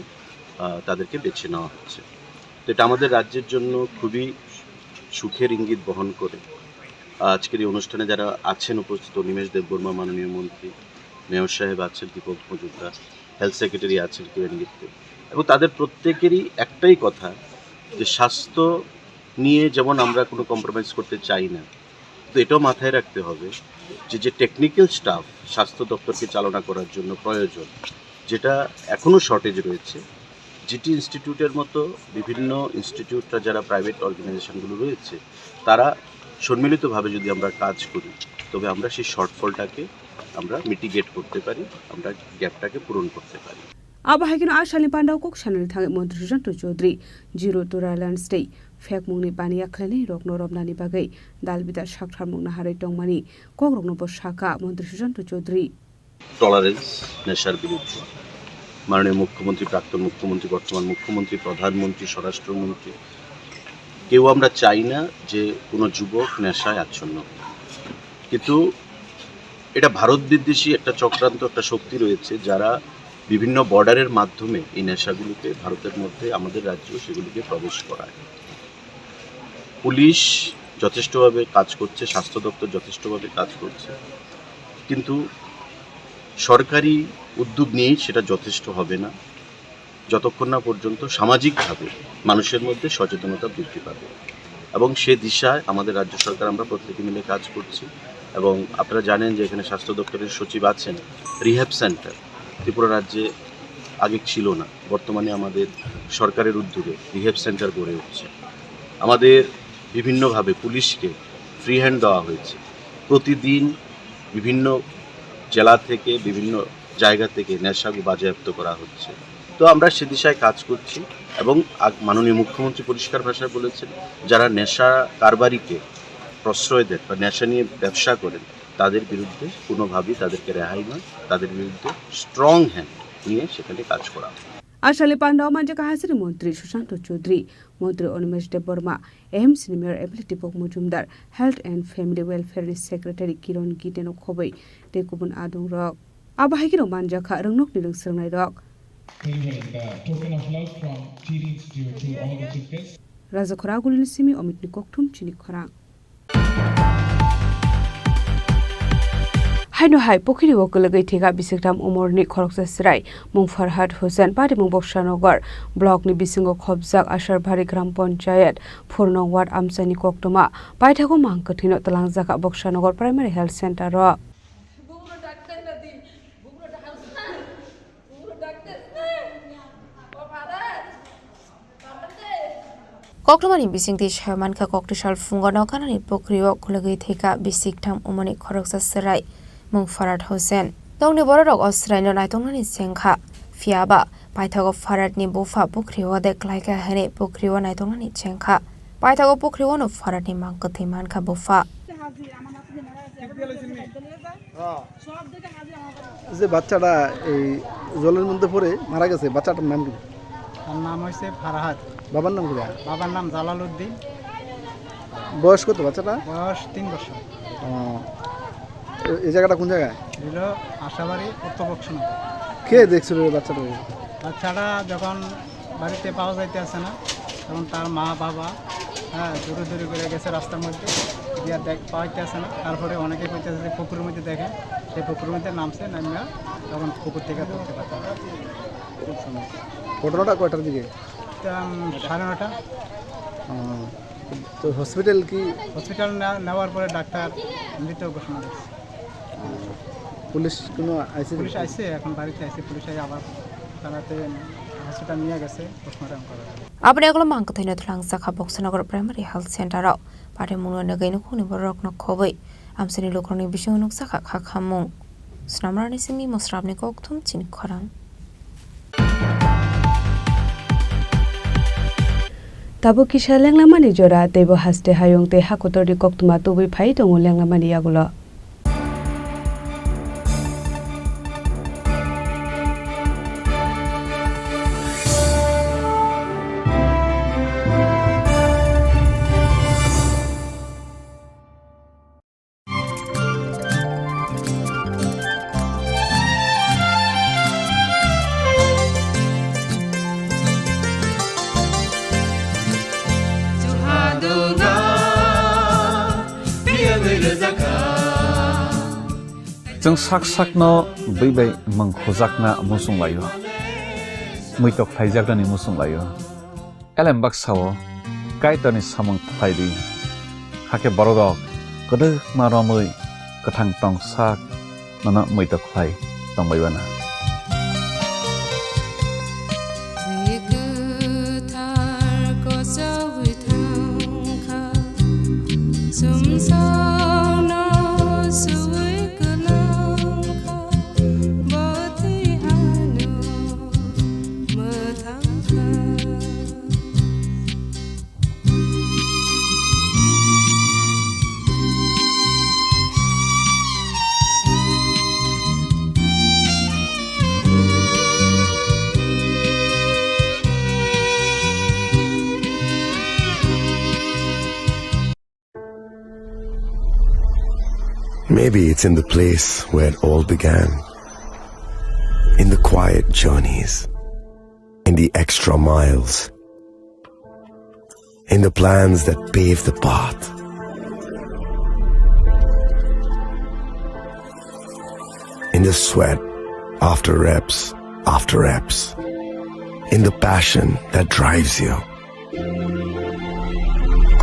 তাদেরকে বেছে নেওয়া হচ্ছে তো এটা আমাদের রাজ্যের জন্য খুবই সুখের ইঙ্গিত বহন করে আজকের এই অনুষ্ঠানে যারা আছেন উপস্থিত নিমেশ দেববর্মা মাননীয় মন্ত্রী মেয়র সাহেব আছেন দীপক মজুমদার হেলথ সেক্রেটারি আছেন কিরণ গিত্তে এবং তাদের প্রত্যেকেরই একটাই কথা যে স্বাস্থ্য নিয়ে যেমন আমরা কোনো কম্প্রোমাইজ করতে চাই না তো এটাও মাথায় রাখতে হবে যে টেকনিক্যাল স্টাফ স্বাস্থ্য দপ্তরকে চালনা করার জন্য প্রয়োজন যেটা এখনও শর্টেজ রয়েছে জিটি ইনস্টিটিউটের মতো বিভিন্ন ইনস্টিটিউটরা যারা প্রাইভেট অর্গানাইজেশনগুলো রয়েছে তারা সম্মিলিতভাবে যদি আমরা কাজ করি তবে আমরা সেই শর্টফলটাকে আমরা মিটিগেট করতে পারি আমরা গ্যাপটাকে পূরণ করতে পারি Abahagin Ashali Panda Kok Shanel Tang Montri Sushanto Chaudhary Zero to Land Stay Fek Mungni Bania Klane Rok Norob Nani Bagay Dalbida Shakthar Mungna Hare Tongmani Kogrok no Boshaka Montri Sushanto Chaudhary tolerance নেশার বিরুদ্ধে মাননীয় মুখ্যমন্ত্রী প্রাক্তন মুখ্যমন্ত্রী বর্তমান মুখ্যমন্ত্রী প্রধানমন্ত্রী স্বরাষ্ট্রমন্ত্রী কেউ আমরা চাই না যে কোনো যুবক নেশায় আচ্ছন্ন কিন্তু এটা ভারত বিদ্বেষী একটা চক্রান্ত একটা শক্তি রয়েছে যারা বিভিন্ন বর্ডারের মাধ্যমে এই নেশাগুলোকে ভারতের মধ্যে আমাদের রাজ্য সেগুলিকে প্রবেশ করায়। পুলিশ যথেষ্টভাবে কাজ করছে, স্বাস্থ্য দপ্তর যথেষ্টভাবে কাজ করছে, কিন্তু সরকারি উদ্যোগ নিয়েই সেটা যথেষ্ট হবে না যতক্ষণ না পর্যন্ত সামাজিকভাবে মানুষের মধ্যে সচেতনতা বৃদ্ধি পাবে। এবং সে দিশায় আমাদের রাজ্য সরকার আমরা প্রত্যেকে মিলে কাজ করছি। এবং আপনারা জানেন যে এখানে স্বাস্থ্য দপ্তরের সচিব আছেন। রিহ্যাব সেন্টার ত্রিপুরা রাজ্যে আগে ছিল না, বর্তমানে আমাদের সরকারের উদ্যোগে রিহ্যাব সেন্টার গড়ে উঠছে। আমাদের বিভিন্নভাবে পুলিশকে ফ্রি হ্যান্ড দেওয়া হয়েছে। প্রতিদিন বিভিন্ন জেলা থেকে বিভিন্ন জায়গা থেকে নেশা বাজেয়াপ্ত করা হচ্ছে। তো আমরা সে দিশায় কাজ করছি এবং মাননীয় মুখ্যমন্ত্রী পরিষ্কার ভাষায় বলেছেন, যারা নেশা কারবারিকে প্রশ্রয় দেন বা নেশা নিয়ে ব্যবসা করেন তাদের বিরুদ্ধে কোনোভাবেই তাদেরকে রেহাই নয়, তাদের বিরুদ্ধে স্ট্রং হ্যান্ড নিয়ে সেখানে কাজ করা হবে। আশালে পান্ডাও মানজা কাহাসিরি মন্ত্রী সুশান্ত চৌধুরী, মন্ত্রী অনিমেষ দেববর্মা, এএমসি মেয়র এবিলিটি পক Majumdar, health and family welfare secretary Kiran গিতেন খबै te kubun adung rok abahigiro manjaka rongnok ni rungsrngnai rok Raja Khoragulni simi omitni kokthum Chini Khorang Haino hai pokhiri okolagai thega bisekram umorni khoroksa srai mung Farhad Hussain pari mung Bokshanogor block ni bisingo khobjak Asharbari gram panchayat Phurnong ward amsani koktoma paithago mangkathino talangjaka Bokshanogor primary health center ro Koktomani bisingti shamanka koktishal fungono kanani pokriyo khulagi theka bisiktham umani khoroksa serai mung Farhad Hussain tongni borok osraino naitongni sengkha fiaba paithago Farhad ni bufa pokriyo deklaika hene pokriyo naitongni sengkha paithago pokriyo no Farhad ni mangkathi manka bufa যে বাচ্চাটা এই জলের মধ্যে পড়ে মারা গেছে, বাচ্চাটার নাম কি? তার নাম হইছে ফারহাদ। বাবার নাম কি? বাবার নাম জালালউদ্দিন। বয়স কত বাচ্চাটা? বয়স 3 বছর। এই জায়গাটা কোন জায়গায়? হলো আশাবাড়ি উত্তর বক্সনগর। কে দেখছিল বাচ্চাটা? বাচ্চাটা যখন বাড়িতে পাওয়া যাইতে আসে না তখন তার মা বাবা দূরে দূরে করে গেছে রাস্তার মধ্যে গিয়া পাইতে আসে না। তারপরে অনেকে কইতেছে যে পুকুরের মধ্যে দেখে, সেই পুকুরের মধ্যে নামছে, নামিয়া তখন পুকুর থেকে ধরতে পারছে। ঘটনাটা কয়টার দিকে? 9:30। তো হসপিটাল নেওয়ার পরে ডাক্তার মৃত ঘোষণা করছে। পুলিশ কোনো আইসি? পুলিশ আইসে, এখন বাড়িতে আইসে। পুলিশ আবার তারাতে হসপিটাল নিয়ে গেছে পোস্টমর্টম করার। Abne aglo mangkathino thlangjakha Bokshanogor primary health center ro pare munu nagaino khuni borok no khoboi amsani lokroni bising nuksakha khakhamung snamrani simi mosrabni kokthum Chini Khorang Tabo kisha lenglamani jora tebo haste hayong te hakotori koktuma tubi phai tongo lenglamani yagulo जों sak sakno by mangkhojakna musung layo muitok thaijakni musung layo elem baksao kaitani samang thaidi hake borok kodo maromui kathang tong sak nana muitok thai tongbaibana Maybe it's in the place where it all began. in the quiet journeys, in the extra miles, in the plans that pave the path. In the sweat after reps, in the passion that drives you,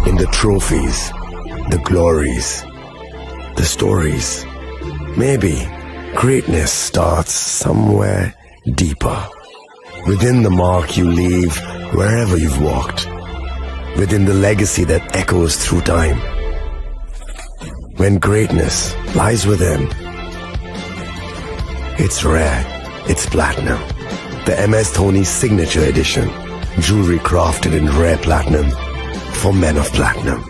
in the trophies, the glories, the stories. Maybe greatness starts somewhere deeper, within the mark you leave wherever you've walked, within the legacy that echoes through time. When greatness lies within, it's rare, it's platinum. The MS Dhoni Signature Edition, jewelry crafted in rare platinum for men of platinum.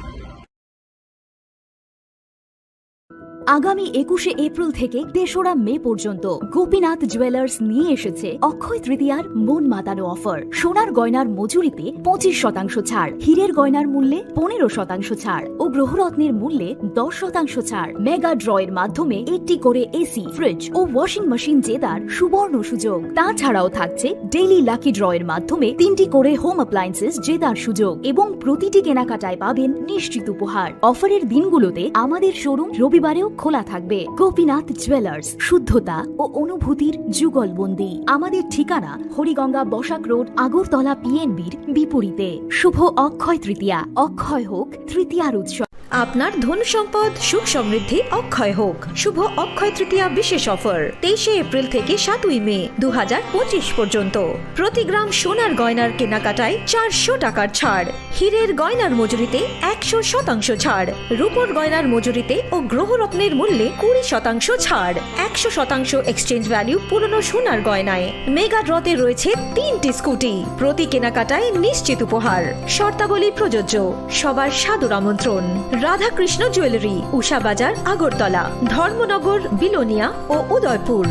আগামী 21শে April থেকে 3রা মে পর্যন্ত Gopinath jewellers নিয়ে এসেছে অক্ষয় তৃতীয়ার মন মাতানো offer. সোনার গয়নার মজুরিতে 25% ছাড়, হীরের গয়নার মূল্যে 15% ছাড় ও গ্রহরত্নের মূল্যে 10% ছাড়। মেগা ড্রয়ের মাধ্যমে একটি করে এসি, ফ্রিজ ও ওয়াশিং মেশিন জেতার সুবর্ণ সুযোগ। তাছাড়াও থাকছে ডেইলি লাকি ড্রয়ের মাধ্যমে 3টি করে হোম অ্যাপ্লায়েন্সেস জেতার সুযোগ এবং প্রতিটি কেনাকাটায় পাবেন নিশ্চিত উপহার। অফারের দিনগুলোতে আমাদের শোরুম রবিবারেও খোলা থাকবে। গোপীনাথ জুয়েলার্স, শুদ্ধতা ও অনুভূতির যুগলবন্দি। আমাদের ঠিকানা হরিগঙ্গা বসাক রোড, আগরতলা পিএনবির বিপরীতে। শুভ অক্ষয় তৃতীয়া, অক্ষয় হোক তৃতীয়ার উৎসব। আপনার ধন সম্পদ সুখ সমৃদ্ধি অক্ষয় হোক। শুভ অক্ষয় তৃতীয়া বিশেষ অফার 23শে এপ্রিল থেকে 7ই মে 2025 পর্যন্ত। প্রতি গ্রাম সোনার গয়নার কেনাকাটায় 400 টাকার ছাড়, হীরের গয়নার মজুরিতে 100% ছাড়, রূপোর গয়নার মজুরিতে ও গ্রহরত্নের মূল্যে 20% ছাড়, 100% এক্সচেঞ্জ ভ্যালু পুরনো সোনার গয়নায়। মেগা ড্রতে রয়েছে 3টি স্কুটি, প্রতি কেনাকাটায় নিশ্চিত উপহার। শর্তাবলী প্রযোজ্য। সবার সাদর আমন্ত্রণ। রাধাকৃষ্ণ জুয়েলারি, উষা বাজার, আগরতলা, ধর্মনগর, বিলোনিয়া ও উদয়পুর।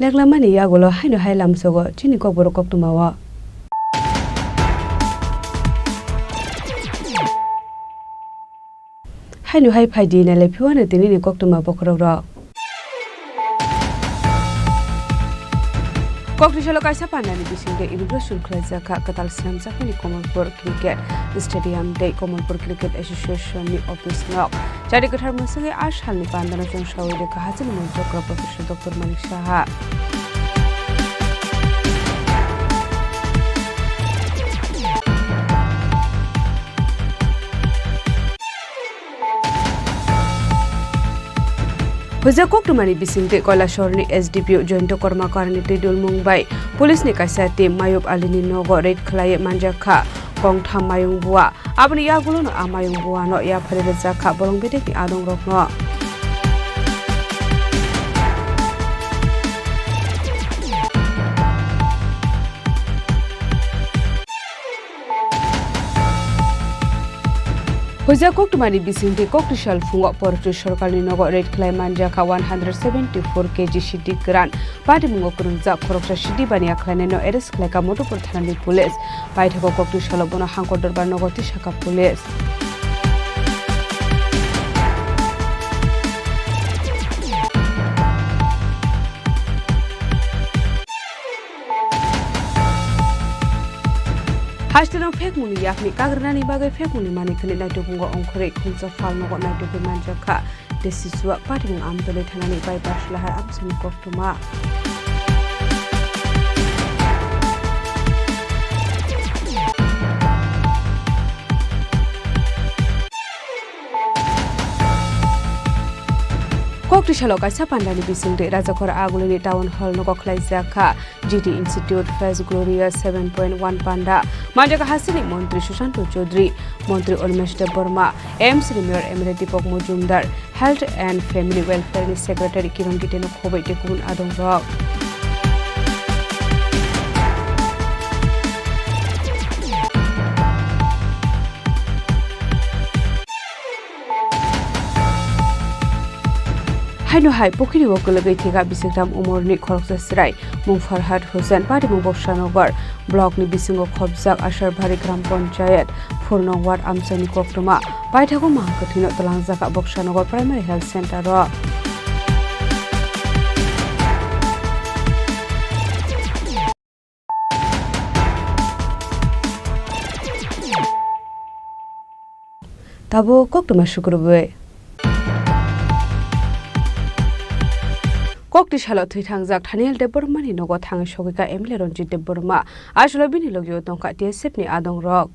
লেখলামানি ইয়াগুলো হাইনো হাইলামসগো চিনি kokborok koktumawa হাইনো হাই ফাইদি নালে ফিওয়ানে তিনি koktuma bokrogro Kokrisalo kaisa pandani bisingde immigration khlajaka katal slamjakani Kokborok cricket stadium de Kokborok cricket association ni office nok jari kathar musange ashalni pandana jong shawide kahajal monjokra professor Dr. Manik Saha Hoja koktumani bisingte Koilashorni SDPO jointo kormakarni Tidul Mumbai police ni kaisa team Mayub Alini nogo raid khlaye manjakha kongtham mayung bua abni yagulo no amayung bua no ya pharele jakha borong bede ni adong rokno Hoja koktumani bisingte koktishal fungo portu sorkalni nogo red klaiman jaka 174 kg shidi gran pati mungo kurunja khoroksa shidi bania khlaine no eres khlaika motopur thanani police paithako koktishal bono hangkor darbar nogo tishaka police Hashtag fake muni yakni kagrana ni bagai fake muni mani kini naito bungo ongkore khunsa fal nogo naito bimanjaka desiswa pati mung amdole thanani bai baslahar absani koktuma Koktisalo kaisa pandani bisingde rajakora agulini town hall nogo khlaijaka GT Institute Fest Gloria 7.1 panda manjaka hasini Montri Sushanto Chaudhary Montri Olmeshte Burma MC Mayor Emirate Deepak Mujumdar Health and Family Welfare Secretary Kiran Giteno khobai tekun adong rok haino hai pokhiri wo kulagai thiga bisikram umorni khoroksa sirai mung Farhad Hussein pari mung Bokshanogar block ni bisingo khobjak Asharbari gram panchayat Purnong ward Amsani Koktuma paithago mahakathino talangjaka Bokshanogar primary health center ro tabo Koktuma shukurbe Kokti shalo thui thangjak Thaniel Debormani nogo thangi sogika Emile Ronjit Deborma ashlo bini logio tongka TSF ni adong rok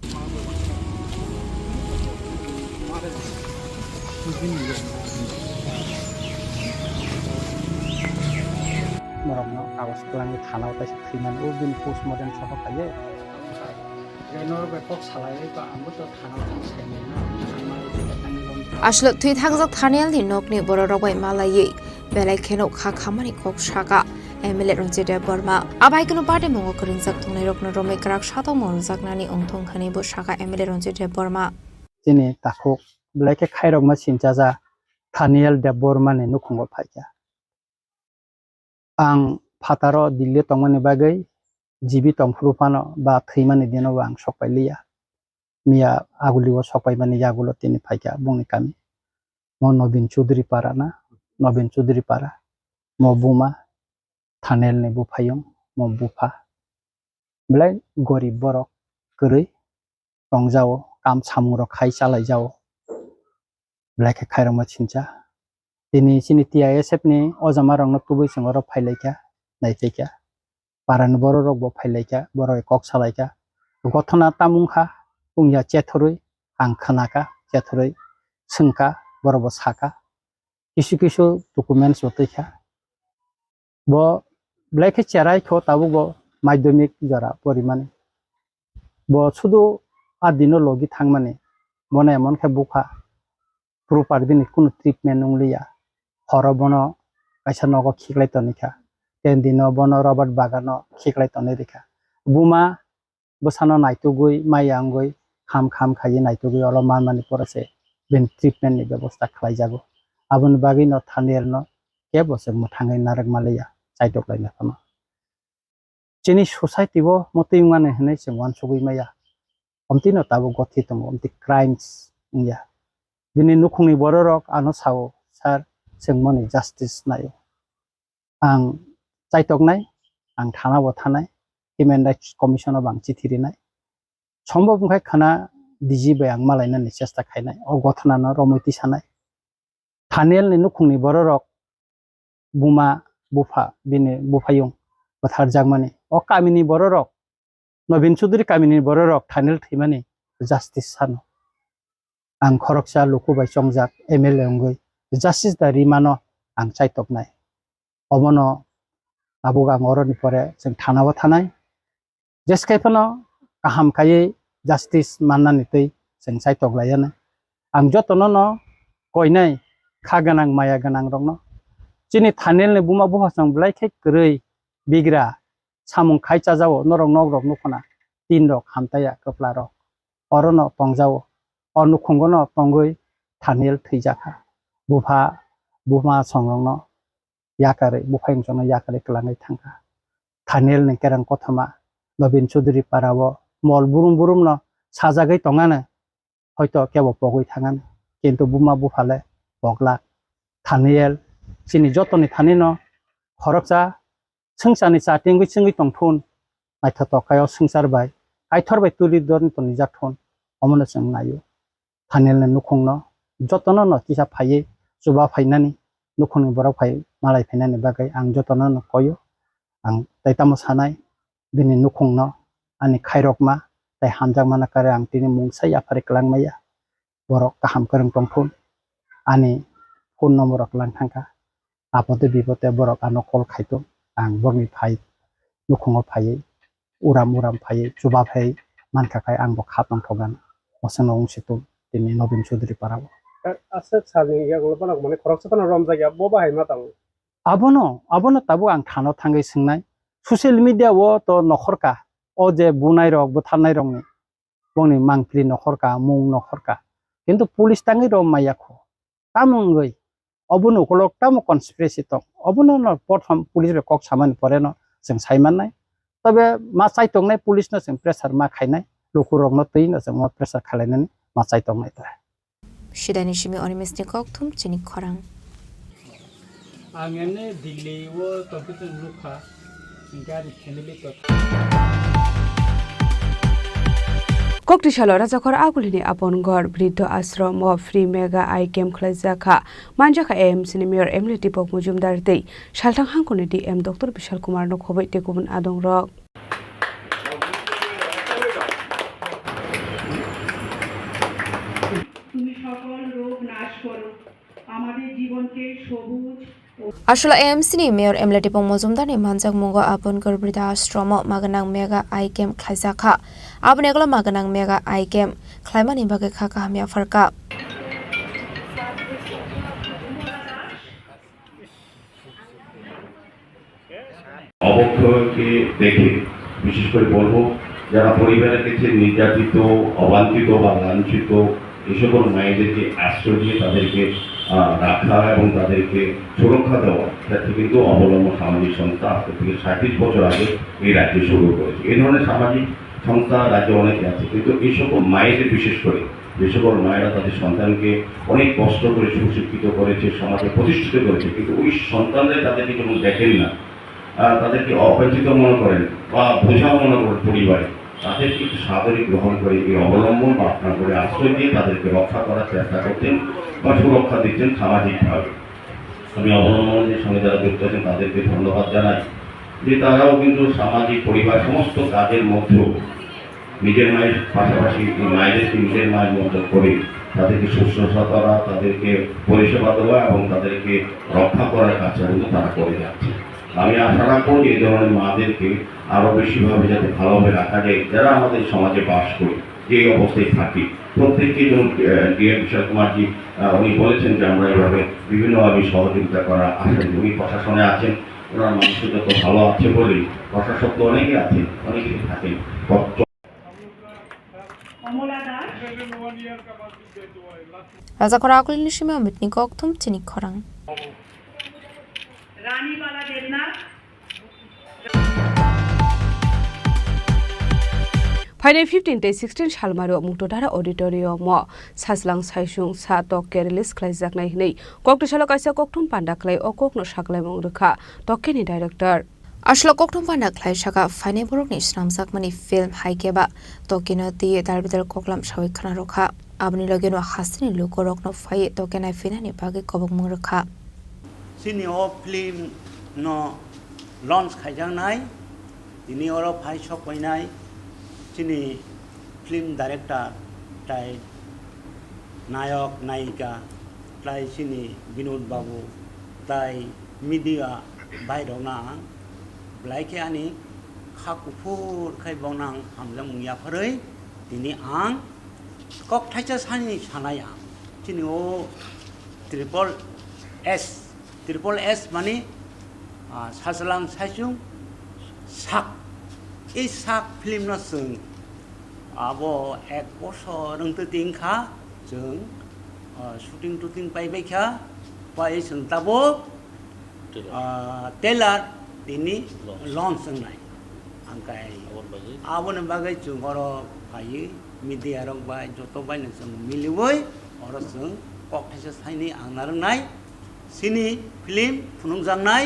morokno kawas klangi thanao taisi thriman o bin postmortem soho khaye renor be kok salai to ambo to thanao thangsai na Ashlo thui thangjak Thaniel ni nokni borok bai malai belai kheno kha khamani kok shaka Emile Ronjit Deborma abai kono pate mongo kringjak thongnai rokno rome krak sato monjak nani ongthong khani bo shaka Emile Ronjit Deborma jini takhok blaike khairok ma sinchaja Thaniel Deborma ni nukhungo phaikya ang phataro dille tongmani bagai jibi tongfrupano ba thimani dino ang sokpailiya miya aguliwo sokpaimani yagulo tini phaikya bungni kami mo Nobin Chaudhary para na Nobin Chaudhary para mo buma Thaniel ni bufayong mo bufa blai gorib borok koroi tongjao kam samuro khai chalai jao blai ke khairoma chincha tini chini TISF ni ojama rongno tubui singoro phailaika naiteka paran boro rok bo phailaika boro kok salaika gothona tamungkha pungya chethoroi ang khanaka chethoroi sungka boro bo saka kisu kisu documents otoika bo black cherai kho tabugo madhyamik jara porimane bo sudu adino logi thangmane bone emon khe bukha proper bini kuno treatment nungliya horobono kaisa nogo khiklai tonika tendino bono Robert bagano khiklai tonerika buma bosano naitugui mayangui kham khayi naitugui olo manmani porase bin treatment ni ব্যবস্থা khlai jago abon bagi no Thaniel no ke bose muthangai narak malaya chaitok laina kama chini society bo motiyungane hene chengwan sugui maya omtino tabo gothi tongo omti crimes ya bini nukhungni bororok ano sao sar chengmoni justice nayo ang chaitok nai ang thana bo thanai human rights commission of ang chithi nai সম্ভব khai khana diji bai ang malaina ni chesta khainai o gothana no romoiti sanai Thaniel ni nukhungni bororok buma bufa bini bufayung bathar jagmani o kamini bororok Nobin Chaudhary kamini bororok Thaniel thimani justice sano ang khoroksa luku bai chongjak MLA ongoi justice da rimano ang chaitok nai obono abuga ngoroni pore jeng thanao thanai jeskaipono kaham kai justice mannani tei jeng chaitok layana ang jotono no koinai khaganang maya ganang rokno chini Thaniel ni buma buha sang blai khai koroi bigra samung khai chajao norok nogrok nukhona tin rok hamtaya kopla rok orono tongjao onukhungono tongoi Thaniel thijaka buma songrokno yakare bufayung chongno yakare klangai thangka Thaniel ni kerang kothama Nobin Chaudhary parabo mol burum no sajagai tongane hoyto kebo pogoi thangan kintu buma bufale pogla Thaniel chini jotoni thanino khoroksa sungsani chatingui chingui tongthun naithoto kayo sungsar bai kaithor bai tuli don to nijakthun omono chang nayo Thaniel ni nukhungno jotono no kisa phaiye chuba phainani nukhungni borok phai malai phainani bagai ang jotono no koyo ang taitamo sanai bini nukhungno ani khairokma tai hamjakmana kare ang tini mungsai afare klangmaya borok kaham korong tongthun ani phone number klang thangka apode bipote borok ano call khaitum ang borni phai nukhungo phai uram phai chuba phai manka kai ang bo khapang thogan osano ungsitum tini Nobin Chaudhary parabo ase chani yagulo banak mane khoroksa pana romjagya bo bahai matang abono tabu ang thano thangai singnai social media wo to nokhorka o je bunai rok buthanai rok ni bongni mangpli nokhorka mung nokhorka kintu police tangi rom maya kho tamungoi अबुनो उखलकटा मो कनस्पिरेसी दं अबुनो प्रथम police बे कक सामानि परेनो जों सायमाननाय तबे मा सायतंनाय पुलिसनो जों pressure मा खायनाय लुखुरकनो तैनो जों मा प्रेसार खालायनानै मा सायतंनाय ता Shidani Shimi Onimisni Koktum Chini Khorang आंगेने Delhi वो कंप्यूटर लुखा गाड़ी फैमिली तो Koktisalo Rajakor Agulini upon Gor Brito Ashram of Free Mega I Cam Klazaka Manjaka M Senior Emily Tipok Mujum Darte Shaltang Hankuniti M Dr. Bishal Kumar no Kobe Tekubun Adong Rock Ashula AMC ni Mayor Emily Tipok Mujumdar ni Manjak Mungo upon Gor Brito Ashram Maganang Mega I Cam Klazaka Abnegla Maganang Mega I Cam Climani Baga Kaka Hamia Farka অবক্ষয়কে দেখে বিশেষ করে বলবো যারা পরিবারের কাছে নির্যাতিত অবাঞ্ছিত বা লাঞ্ছিত এই সকল মায়েদেরকে আশ্রয় দিয়ে তাদেরকে রাখা এবং তাদেরকে সুরক্ষা দেওয়া সেটা কিন্তু অবলম্বন সামাজিক সংস্থা আজ থেকে ৩৭ বছর আগে এই রাজ্যে শুরু করেছে। এই ধরনের সামাজিক সংস্থা রাজ্যে অনেকে আছে, কিন্তু এই সকল মায়েদের বিশেষ করে যে সকল মায়েরা তাদের সন্তানকে অনেক কষ্ট করে সুশিক্ষিত করেছে, সমাজে প্রতিষ্ঠিত করেছে, কিন্তু ওই সন্তানদের তাদেরকে যখন দেখেন না, তাদেরকে অপরিচিত মনে করেন বা বোঝা মনে করেন পরিবারে, তাদেরকে একটু সাদরে গ্রহণ করে এই অবলম্বন বা আপনার করে আশ্রয় দিয়ে তাদেরকে রক্ষা করার চেষ্টা করতেন বা সুরক্ষা দিচ্ছেন সামাজিকভাবে। আমি অবলম্বনের সঙ্গে যারা যুক্ত আছেন তাদেরকে ধন্যবাদ জানাই যে তারাও কিন্তু সামাজিক পরিবার সমস্ত কাজের মধ্যেও নিজের মায়ের পাশাপাশি মায়েদেরকে নিজের মায়ের মতো করে তাদেরকে শুশ্রূষা করা, তাদেরকে পরিষেবা দেওয়া এবং তাদেরকে রক্ষা করার কাজটা কিন্তু তারা করে যাচ্ছে। আমি আশা রাখবো যে এই ধরনের মাদেরকে আরও বেশিভাবে যাতে ভালোভাবে রাখা যায়, যারা আমাদের সমাজে বাস করি, যে অবস্থায় থাকি, প্রত্যেককে যেমন ডিএম বিশাল কুমারজি উনি বলেছেন যে আমরা এভাবে বিভিন্নভাবে সহযোগিতা করা আসেন। উনি প্রশাসনে আছেন, ওনার মানুষের যত ভালো আছে বলেই প্রশাসক তো অনেকে আছেন, অনেকে থাকেন। Rajakor Agulini Shimi Omitni Koktum Chini Khorang Final 15-16 Shalmaro Mutodara Auditorium Saslang Saisung Sa Tokke Release Klaisak Nahi Koktisalo Kaisa Koktum Panda Clay O Kokno Shaklai Mungruka Tokkeni Director Ashla Koktum Panda Clay Shaka Fine Borok ni Shram Sakmani Film Haikeba Tokino Di Darbitar Koklam Shawikana Roka Abni Logeno Hasini Lukorok no Faye Tokena Finani Bagi Kobok Mungruka Sinio film no launch Kajang Nai Dini Oro Pai Shop Nai Chini film director Tai Nayok Naika Tai Chini Binod Babu Tai media Baidona Blaike Ani Hakupur Kai Bonang Hamlam Yapare Dini Ang Kok Tajas Hani Chanaya Chini O Triple S মানে সাজলাং সাইজুং সাক এই সাক film নসং আবো এক বছর রংতে তিনখা जों shooting টুটিং পাইবাইখা পাই जों তাবো teller তিনি launch নাই আংকাই আবনে বাগै जों অর ফাই মিডিয়া রং বাই যত বাইনে जों মিলিবই অর जों ককথাইসা Saini आंनारनाय Sini film Punungjangnai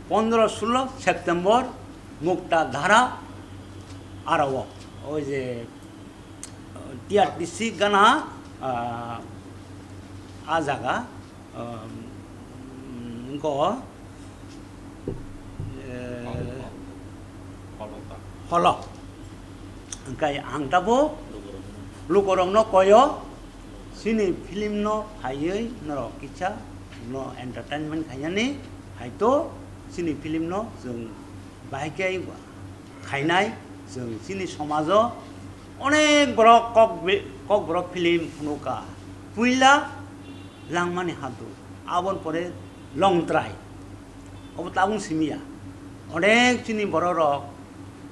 15-16 September Mukta Dhara Arawo ওই যে টিআরটিসি গানা আজাগা গ হল ओंखाय आं दाबो लुकरंनो कयो Sini film no hayai no kicha no entertainment kayani haito sini film no जों बाहायkai खायनाय जों sini समाजो अनेक ब्रक कक book film फुनुका पुइला langmani hatu abon pore long try अब ताबुं सिमिया अनेक sini bororok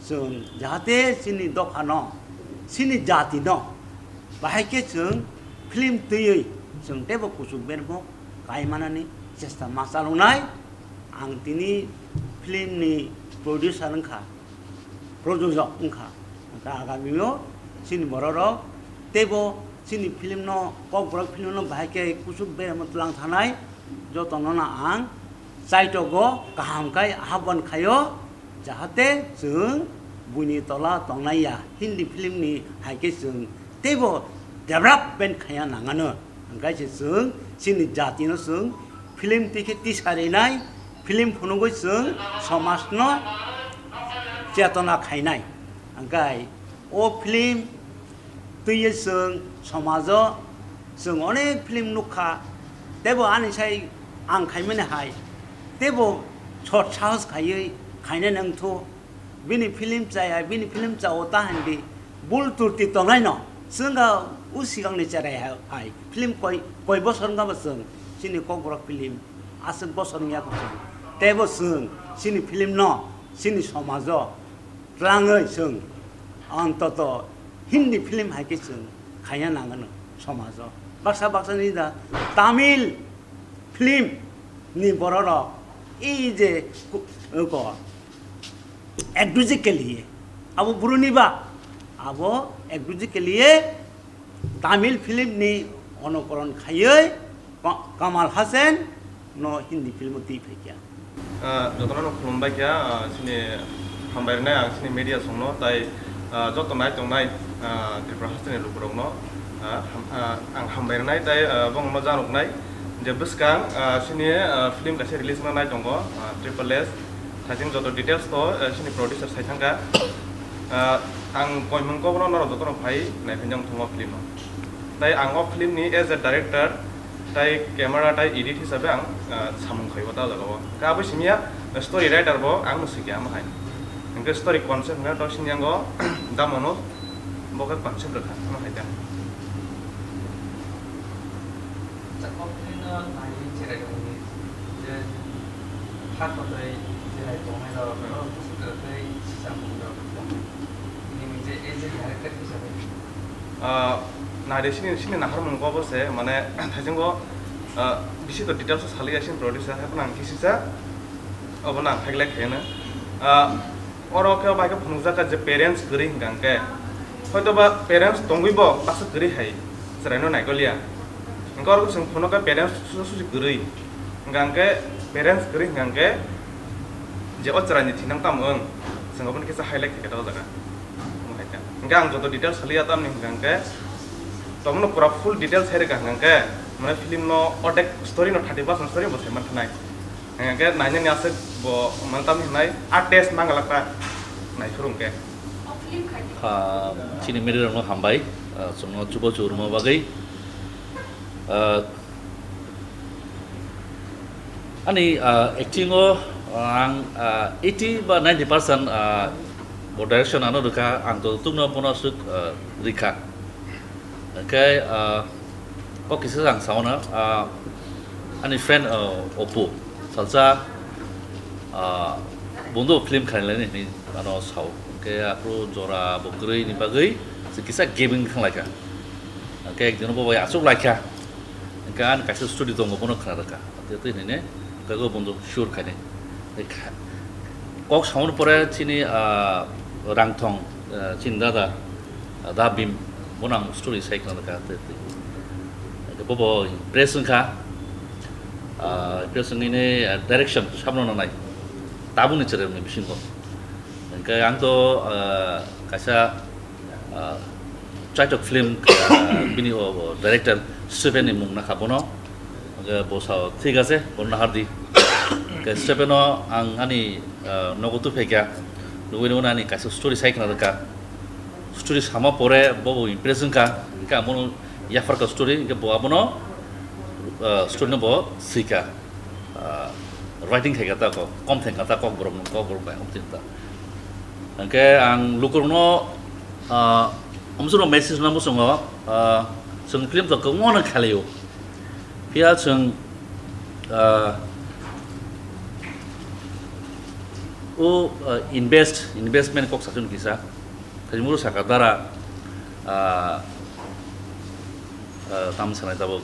जों जाहाथे sini दखानो sini जाति no बाहायके जों film tui जों तेबो कुसुक बेरमो कायमानानि चेष्टा मासालुनाय आं दिनै फिल्मनि प्रडिउसार ओंखा प्रयोजक ओंखा आगामियाव सिनि बर'रक तेबो सिनि फिल्म न ककबरक फिल्म न बाहायके कुसुक बेरमो तुलां थानाय जतनना आं चाइटगो गाहामखाय आह्वान खायो जाहाथे जों बुनि तला तंनाया हिन्दी फिल्मनि हायके जों तेबो डेभलपमेन्ट खाया नाङानो ओंखायसो जों जोंनि जातिनो जों फिल्म तिखे तिसारिनाय फिल्म फुनुगै जों समाजनो चेतना खायनाय ओंखाय ओ फिल्म तुयो जों समाजो जों अनेक फिल्म नुखा तेबो आनिसाय आं खायमोन हाय तेबो सत साहस खायै खायनो नोंथ' बिनि फिल्म जाया बिनि फिल्म जाओ ताहान्दी बुल तुर्ति तंनाय न जोंगा उसिगांनि चाराय हाय फिल्म कय बसर गाबो जों सिनि ककबरक फिल्म आसो बसरनिया जों तेबो जों सिनि फिल्म न सिनि समाजो लाङै जों अन्तत हिन्दी फिल्म हायके जों खायनो नांगोन समाजो बाक्सा बाक्सानि दा तामिल फिल्म नि बर'रक এই যে একদুজি কেলিয়ে আবো বুরুনিবা আবো একদুজি কেলিয়ে তামিল ফিল্ম নি অনুকরণ খাইয়ে কামাল হাসান ন হিন্দি ফিল্ম তি ফেকিয়া যতন খুলুমবাই কিয়া সিনি হামবাयनाय आं सिनि मिडिया संनो ताई जतनाय तंनाय त्रिपुरा हास्टेल लुकुरंनो आं हामबायनाय ताई बंगनो जानकनाय जे बसकां सिनि फिल्म गासे रिलीज नाय दङ ट्रिपल एस थाजिं जत डिटेल्स तो सिनि प्रोड्यूसर साइथांगा आं कयमंको बनो नर जतन भाई नायफिनजों थंग फिल्म ताई आं अ फिल्म नि एज ए डाइरेक्टर ताई कैमरा ताई एडिट हिसाबै आं सामुं खैबो ता जगाव गाबो सिमिया स्टोरी राइटर बो आं मुसिकिया माहाय इनके स्टोरी कॉन्सेप्ट ना तो सिनियांगो दामनो बका कॉन्सेप्ट रखा माहाय दा नारे सिनि नाहार मंगो से माने थाइजोंगो बिसि तो डिटेल्स सालियासिन प्रोड्यूसर है ना किसिसा अब ना फाइगले खेने अरके बाइक फुंजाका जे पेरेंट्स गरि हिंगांके हयतो बा पेरेंट्स दंगैबो पास गरि हाय जरायनो नायगलिया इंकर जों फुनका पेरेंट्स सुसु गरि हिंगांके पेरेंट्स गरि हिंगांके जे अचरानि थिनां तामों जोंबो केसा हाइलाइट खेदा जागा मोहायता इंगा आं जतो डिटेल्स सालिया तामनि हिंगांके तमनो पूरा फुल डिटेल्स हेरे हिंगांके माने फिल्म नो अटेक स्टोरी नो 30% स्टोरी बसे मन थानाय हिंगांके नायने नियासे बो मन तामनि नाय आर्टिस्ट नांगलाका नाय सुरुंके चिनि मिररनो हामबाय जोंनो जुबो जुरमो बागै अनि एक्टिंगो आं 80 बा 90% डाइरेक्शन आनो रुका आं तो तुमनो पनसुक रिखा ओमफ्राय किसी आं सावना आंनि फ्रेंड अपु सालसा बंदो फिल्म खालामनानै नै आनो साव ओमफ्राय आप्रो जरा बग्रै नि बागै किसा गेमिं खालायका ओमफ्राय एकदिन बबाय आसुक लायका ओमफ्राय आं कासे स्टुडियो दङ बनो खालारका ते नै गागो बंदो शुर खाने कक साउन्ड परे चिनि रांथं चिन दादा दाबिम bonang story saya kena dekat itu. Bobo impression kah? Impression ini direction sabno nanai. Tabu ni cerita ni bising ko. Kaya yang tu kasa try to film bini director Stephen ni mung nak kapono. Kaya bosa tiga se pun hardi. Kaya Stephen ang ani nogotu pekya. Luwin mana ni kasa story saya kena dekat. Story sama pore bobo impression ka ka mono ya farka story ke bo abono story no bo sika writing khai kata ko kom theng kata ko borom ba optinta angke ang lukurno omsuno message na mo songo sung film to ko ngona khaliyo pia sung o investment kok satun kisa Kajmuru sakadara tam sanai tabo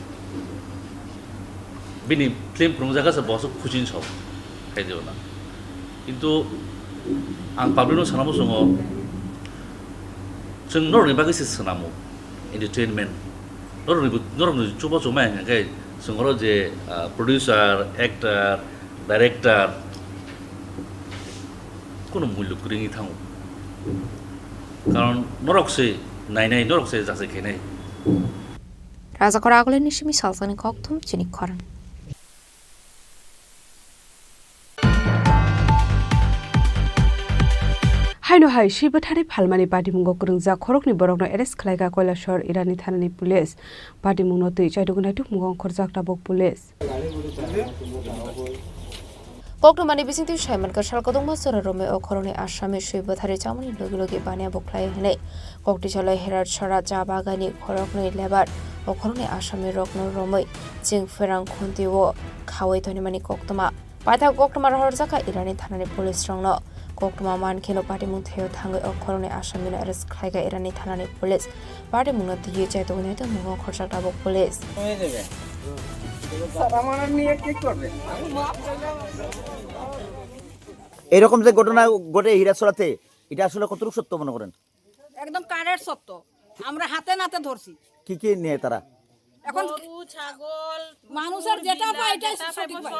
bini claim prungjaga sa bosok khuchin sob kaidio na কিন্তু ang public no sanamo songo जों नरनि बागै सोनामो entertainment नरनि Chuba चुमा हांगाय जोंरो जे producer actor director কোনো মূল্য করিনি থাও কারণ নরকসে নাইনাই নরকসে যাচ্ছে খেনাই রাজাকর আগলে নিশিমি সালসানি ককথুম চিনি খরাং हायनो हाय शिबथारि फालमानि बादिमुंगो गुरुंजा खरकनि बरकनो एरेस्ट खालायगा कैलाशहर इरानी थानानि पुलिस बादिमुंनो तै चाइदुगुनाय तुमुंगो खरजाकटा बक पुलिस कक्टमानि बिसिंति साइमनका सालकदंमा सररमे अखरनि आसामी शिबथारि चामनि लगे बानिया बख्लाय हनै कक्टि चले हेरात सरा चा बागानि खरकनि लेबार अखरनि आसामी रकनो रमै जिं फेरां खन्तिओ खावै थनिमानि कक्टमा पाथा कक्टमा हरजाका इरानी थानानि पुलिस रंनो कक्टमा मानखेनो पार्टीमुं थेयो थाङै अखरनि आसामिनो एरेस्ट खालायगा इरानी थानानि पुलिस पार्टीमुंनो दिये चाइदुगुनाय तुमुंगो खरजाकटा बक पुलिस এরকম যে ঘটনা ঘটে হীরাছড়াতে এটা আসলে কতটুকু সত্য মনে করেন? একদম কারেক্ট সত্য। আমরা হাতে নাতে ধরছি। কি কি নিয়ে তারা? এখন গরু ছাগল মানুষের যেটা পায় এটাই সঠিক পায়।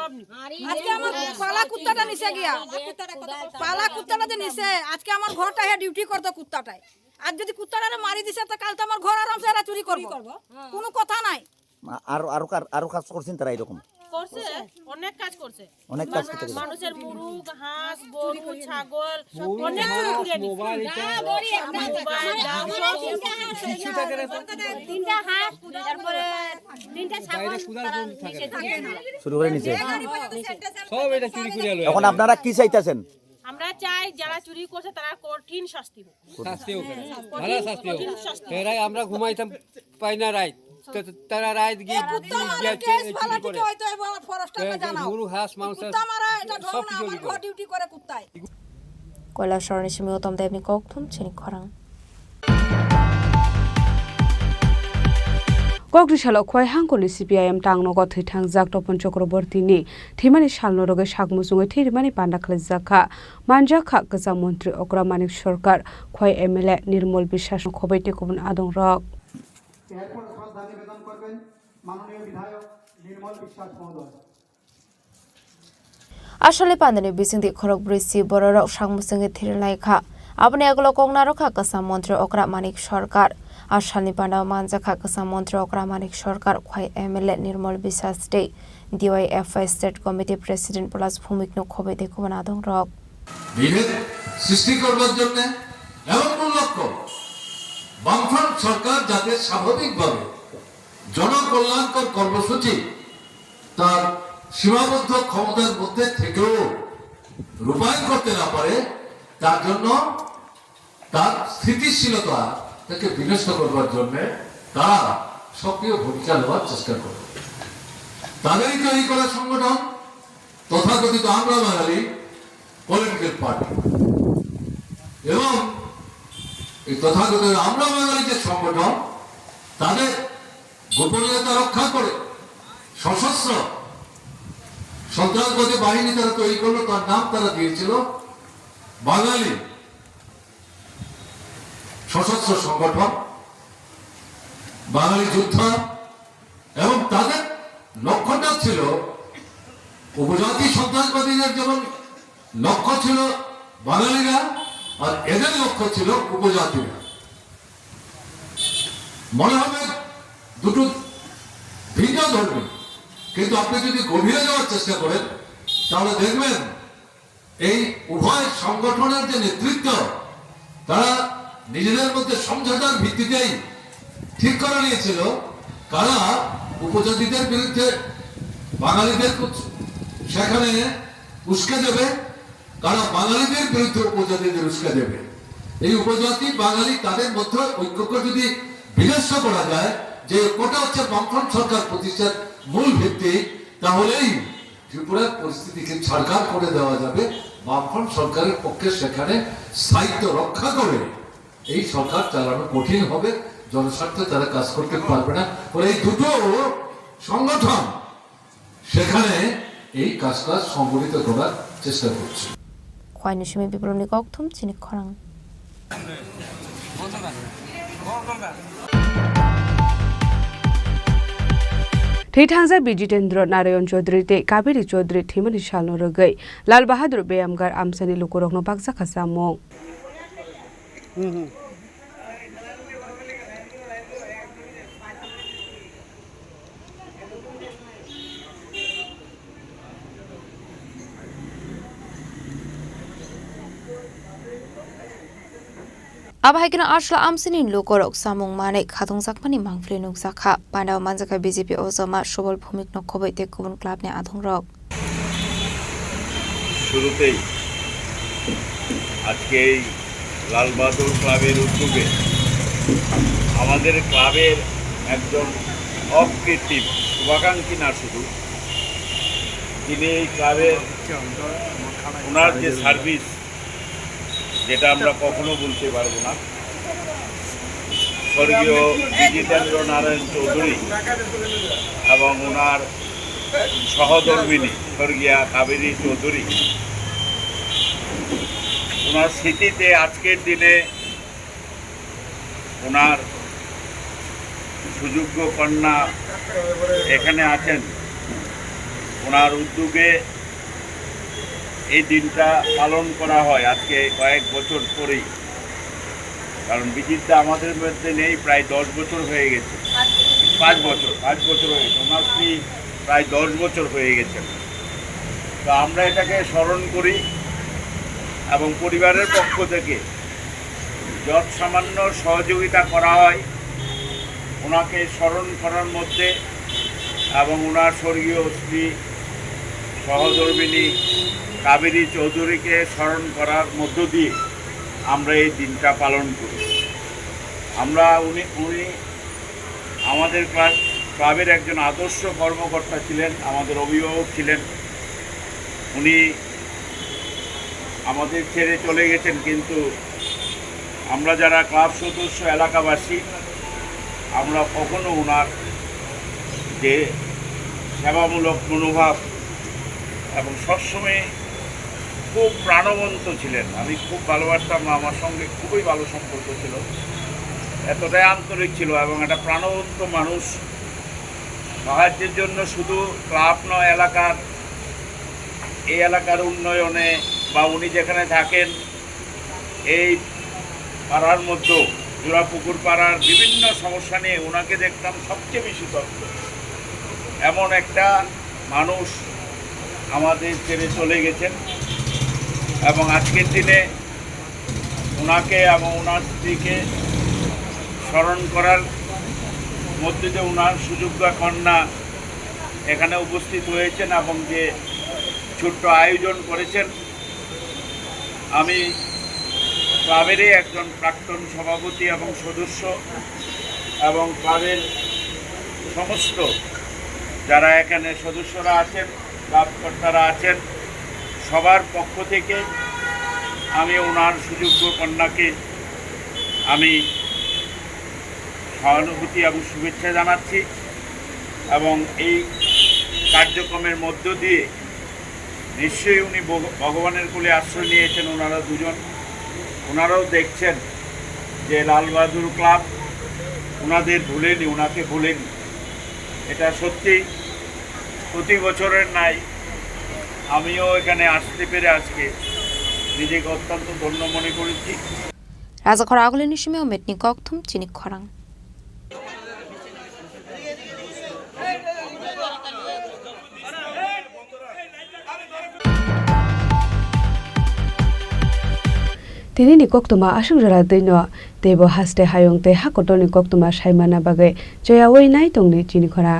আজকে আমার পালা কুত্তাটা নিচে গিয়া পালা কুত্তাটা যে নিচে আজকে আমার ঘরটা হে ডিউটি করতো কুত্তাটায়। আজ যদি কুত্তাটারে মারি দিছে তো কাল তো আমার ঘর আরামসে এরা চুরি করব। কোনো কথা নাই। আরো কাজ করছেন তারা এরকম করছে অনেক কাজ করছে অনেক কাজ করতে মানুষের মুরগ হাঁস গরু ছাগল অনেক চুরি করে মোবাইল তিনটা হাঁস তারপরে তিনটা ছাগল শুরু করে নিচে সব এটা চুরি করে আলো এখন আপনারা কি চাইতাছেন? আমরা চাই যারা চুরি করছে তারা কঠিন শাস্তি হোক শাস্তি হোক ভালো শাস্তি হোক এরাই আমরা ঘুমাইতাম পাই না রাত তারা রাত গিয়ে চুরি করে গরু হাঁস মাংস সব ডিউটি করে কুত্তায় কৈলাসহর নিশিমি উত্তম দেবনি ককথুম চিনি খরাং कक्रिसालाव खय हांखोनि CPIM टांगनगो थैथां जागतपन चक्रबर्तीनि थैमानि सालनरगे सागमुजुङै थैरिमानि बान्दा खालायजाखा मानजाखा गोजाम मन्त्री अग्रमानिक सरकार खय MLA निर्मल বিশ্বাস खबैते गुबुन आदं रक এরপর শ্রদ্ধা নিবেদন করবেন মাননীয় বিধায়ক নির্মল বিশ্বাস মহোদয় আসলে পান্দানি বিসিংদি খরক ব্রিসি বড়রক সাগমুসুঙে থিরলাইখা আপনি এগুলো কংনারখা গোজাম মন্ত্রী অগ্রমানিক সরকার আসালনি পান্ডা মানজাখা গোজাম মন্ত্রী অগ্রমানিক সরকার খয় MLA निर्मल বিশ্বাস দে DYFI স্টেট কমিটি প্রেসিডেন্ট প্লাস ভূমিকনো খবৈতে গুবুন আদং রক বিভেদ সৃষ্টি করবার জন্য এমন কোন লক্ষ্য বামফ্রন্ট সরকার যাতে স্বাভাবিকভাবে জনকল্যাণকর কর্মসূচি তার সীমাবদ্ধ ক্ষমতার মধ্যে থেকেও রূপায়ণ করতে না পারে তার জন্য তার স্থিতিশীলতা থেকে বিনষ্ট করবার জন্য তারা সক্রিয় ভূমিকা নেওয়ার চেষ্টা করে তাদেরই তৈরি করা সংগঠন তথাকথিত আমরা বাঙালি পলিটিক্যাল পার্টি এবং এই তথাকথিত আমরা বাঙালি যে সংগঠন তাদের গোপনীয়তা রক্ষা করে সশস্ত্র সন্ত্রাসবাদী বাহিনী তারা তৈরি করলো তার নাম তারা দিয়েছিল বাঙালি সশস্ত্র সংগঠন বাঙালি যোদ্ধা এবং তাদের লক্ষ্যটা ছিল উপজাতি সন্ত্রাসবাদীদের যেমন লক্ষ্য ছিল বাঙালিরা আর এদের লক্ষ্য ছিল উপজাতিরা মনে হবে দুটো ভিন্ন ধর্মী কিন্তু আপনি যদি গভীরে যাওয়ার চেষ্টা করেন তাহলে দেখবেন এই উভয় সংগঠনের যে নেতৃত্ব তারা নিজেদের মধ্যে সমঝোতার ভিত্তিতেই ঠিক করে নিয়েছিল কারা উপজাতিদের বিরুদ্ধে বাঙালিদের সেখানে উস্কে দেবে কারা বাঙালিদের বিরুদ্ধে উপজাতিদের উস্কে দেবে এই উপজাতি বাঙালি তাদের মধ্যে ঐক্যকে যদি বিনষ্ট করা যায় যে কোটা হচ্ছে বামফ্রন্ট সরকার প্রতিষ্ঠার মূল ভিত্তি তাহলেই ত্রিপুরার পরিস্থিতিকে ছাড়খাড় করে দেওয়া যাবে বামফ্রন্ট সরকারের পক্ষে সেখানে স্থায়িত্ব রক্ষা করে এই সরকার চালানো কঠিন হবে জনস্বার্থে তারা কাজ করতে পারবে না ফলে এই দুটো সংগঠন সেখানে এই কাজটা সংগঠিত করার চেষ্টা করছি। খোয়াইনুসুমি বিবরণী ককথুম চিনি খরাং। थैथांजा बिजितेन्द्र नारायण चौधरी ते Kaveri Chaudhary थीमनि सालनो रगै Lal Bahadur बेयामगार आमसानि लोकरकनो बागजा खासामो Abahikina ashla amsini lokorok samung mane khatung sakmani mangfli nuk sakha pandaw manjaka BJP ozama সবল ভূমিক নক্ষবইতে কোন ক্লাব নে আধং রক শুরুতেই আজকে লাল বাহাদুর ক্লাবের উদ্যোগে আমাদের ক্লাবের একজন অকৃত্রিম শুভাকাঙ্ক্ষী না শুধু তিনি এই ক্লাবের ওনার যে সার্ভিস যেটা আমরা কখনো বলতে পারবো না স্বর্গীয় বিজিতেন্দ্র নারায়ণ চৌধুরী এবং ওনার সহধর্মিনী স্বর্গীয়া কাবেরী চৌধুরী ওনার স্মৃতিতে আজকের দিনে ওনার সুযোগ্য কন্যা এখানে আছেন ওনার উদ্যোগে এই দিনটা পালন করা হয় আজকে কয়েক বছর পরেই কারণ বিজিতটা আমাদের মধ্যে নেই প্রায় 10 বছর হয়ে গেছে 5 বছর হয়ে গেছে ওনার স্ত্রী প্রায় 10 বছর হয়ে গেছেন তো আমরা এটাকে স্মরণ করি এবং পরিবারের পক্ষ থেকে যত সামান্য সহযোগিতা করা হয় ওনাকে স্মরণ করার মধ্যে এবং ওনার স্বর্গীয় স্ত্রী সহধর্মিনী কাবেরী চৌধুরীকে স্মরণ করার মধ্য দিয়ে আমরা এই দিনটা পালন করি আমরা উনি আমাদের ক্লাবের একজন আদর্শ কর্মকর্তা ছিলেন আমাদের অভিভাবক ছিলেন উনি আমাদের ছেড়ে চলে গেছেন কিন্তু আমরা যারা ক্লাব সদস্য এলাকাবাসী আমরা কখনো ওনার যে সেবামূলক মনোভাব এবং সবসময় খুব প্রাণবন্ত ছিলেন আমি খুব ভালোবাসতাম আমার সঙ্গে খুবই ভালো সম্পর্ক ছিল এতটাই আন্তরিক ছিল এবং একটা প্রাণবন্ত মানুষ সাহায্যের জন্য শুধু ক্লাব নয় এই এলাকার উন্নয়নে বা উনি যেখানে থাকেন এই পাড়ার মধ্যে জোড়াপুকুর পাড়ার বিভিন্ন সমস্যা নিয়ে ওনাকে দেখতাম সবচেয়ে বেশি তত্ত্ব এমন একটা মানুষ আমাদের ছেড়ে চলে গেছেন এবং আজকের দিনে ওনাকে এবং ওনার স্ত্রীকে স্মরণ করার মধ্যে যে ওনার সুযোগ্য কন্যা এখানে উপস্থিত হয়েছেন এবং যে ছোট্ট আয়োজন করেছেন আমি ক্লাবেরই একজন প্রাক্তন সভাপতি এবং সদস্য এবং ক্লাবের সমস্ত যারা এখানে সদস্যরা আছেন ক্লাবকর্তারা আছেন সবার পক্ষ থেকে আমি ওনার সুযোগ্য কন্যাকে আমি সহানুভূতি এবং শুভেচ্ছা জানাচ্ছি এবং এই কার্যক্রমের মধ্য দিয়ে নিশ্চয়ই উনি ভগবানের কোলে আশ্রয় নিয়েছেন ওনারা দুজন ওনারাও দেখছেন যে লাল বাহাদুর ক্লাব ওনাদের ভুলেনি ওনাকে ভুলেনি এটা সত্যি প্রতি বছরের নাই আমিও এখানে আসতে পেরে আজকে নিজেকে অত্যন্ত ধন্য মনে করেছি রাজাখরা আগলিনি সুমেও মেটনি ককথুম চিনি খরাং তিনি নিকক্তমা আসুংজরা দৈন দেব হাস্তে হায়ংতে হাকট নিকক্তমা সাইমানা বাগে জয়াওই নাই তংনি চিনি খরা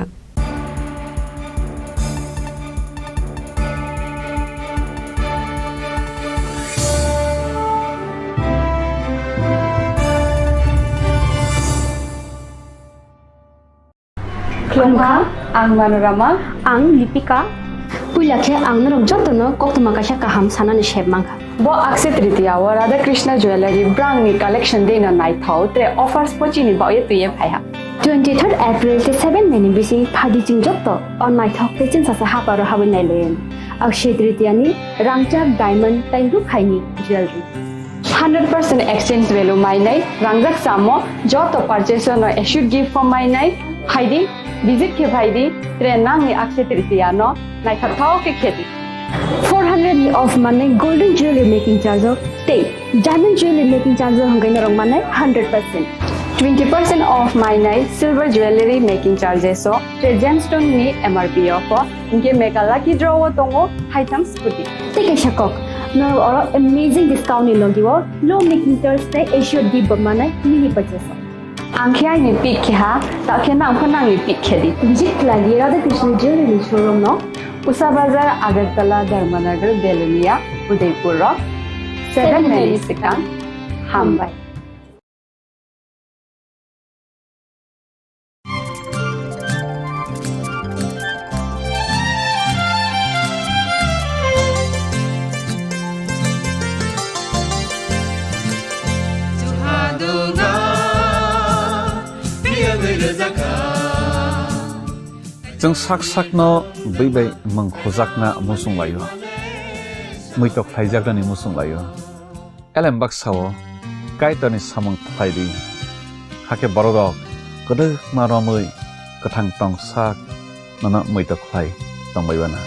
Klongka, ang Manorama, ang Lipika. Puilakhe ang narong jotono koktuma kasha kaham sanani shebmangka. Bo akse tritiya wa Radha Krishna Jewelry brand ni collection de na night thau tre offers pochi ni ba ye tuye phaiha. 23 April से 7 May ni bising phadi ching jotto on my thok te chin sa haparo hawin nai len akshay tritiya ni rangchak diamond tairu khaini jewelry 100% exchange value my nai rangjak samo joto purchase no I should give for my nai haidi visit ke bhaidi train nang ni akshay tritiya no nai thao ke kheti 400 of money golden jewelry making charge of stay diamond jewelry making charge hangai na rong manai 100% 20% off my night silver jewelry making charges so gemstone ni MRP offer inke mega lucky draw tongo item scooty take a shakok no or amazing discount ni logiwo low making Thursday issue di bamana mini purchase angkhya ni pick kha ta khena phana ni pick khedi visit lagi radha krishna jewelry showroom no usa bazar agartala dharmanagar belunia udaipur 7 May second hambai जों sak sakno बै mangkhojakna musung layo muitok phaijakni musung layo elembak sawo kaitani samung phaidi hake borok kodok maromui kathang tong sak nana muitok phai tongbaibana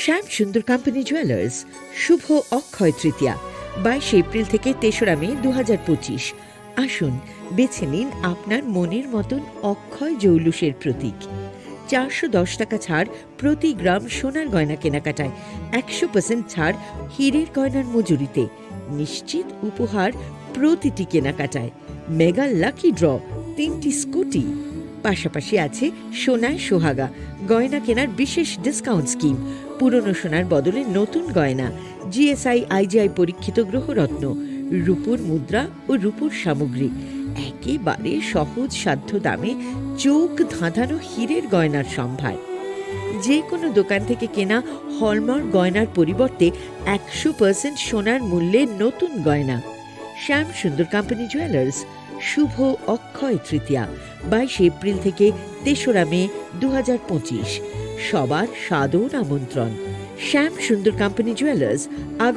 শ্যাম সুন্দর company jewellers শুভ Akshaya Tritiya 22 April থেকে 3রা মে 2025 আসুন বেছে নিন আপনার মনের মতন অক্ষয় জৌলুসের প্রতীক 410 টাকা ছাড় প্রতি গ্রাম সোনার গয়না কেনাকাটায় 100% ছাড় হীরের গয়নার মজুরিতে নিশ্চিত উপহার প্রতিটি কেনাকাটায় মেগা লাকি ড্র 3টি স্কুটি পাশাপাশি আছে সোনায় সোহাগা গয়না কেনার বিশেষ ডিসকাউন্ট স্কিম পুরনো সোনার বদলে নতুন গয়না জিএসআই আইজিআই পরীক্ষিত গ্রহরত্ন রূপোর মুদ্রা ও রূপোর সামগ্রী একেবারে সহজ সাধ্য দামে চোখ ধাঁধানো হীরের গয়নার সম্ভার যে কোনো দোকান থেকে কেনা হলমার্ক গয়নার পরিবর্তে 100% সোনার মূল্যে নতুন গয়না শ্যাম সুন্দর কোম্পানি জুয়েলার্স শুভ অক্ষয় তৃতীয়া 22 এপ্রিল থেকে 3রা মে 2025 সবার সাদর আমন্ত্রণ শ্যাম সুন্দর কোম্পানি জুয়েলার্স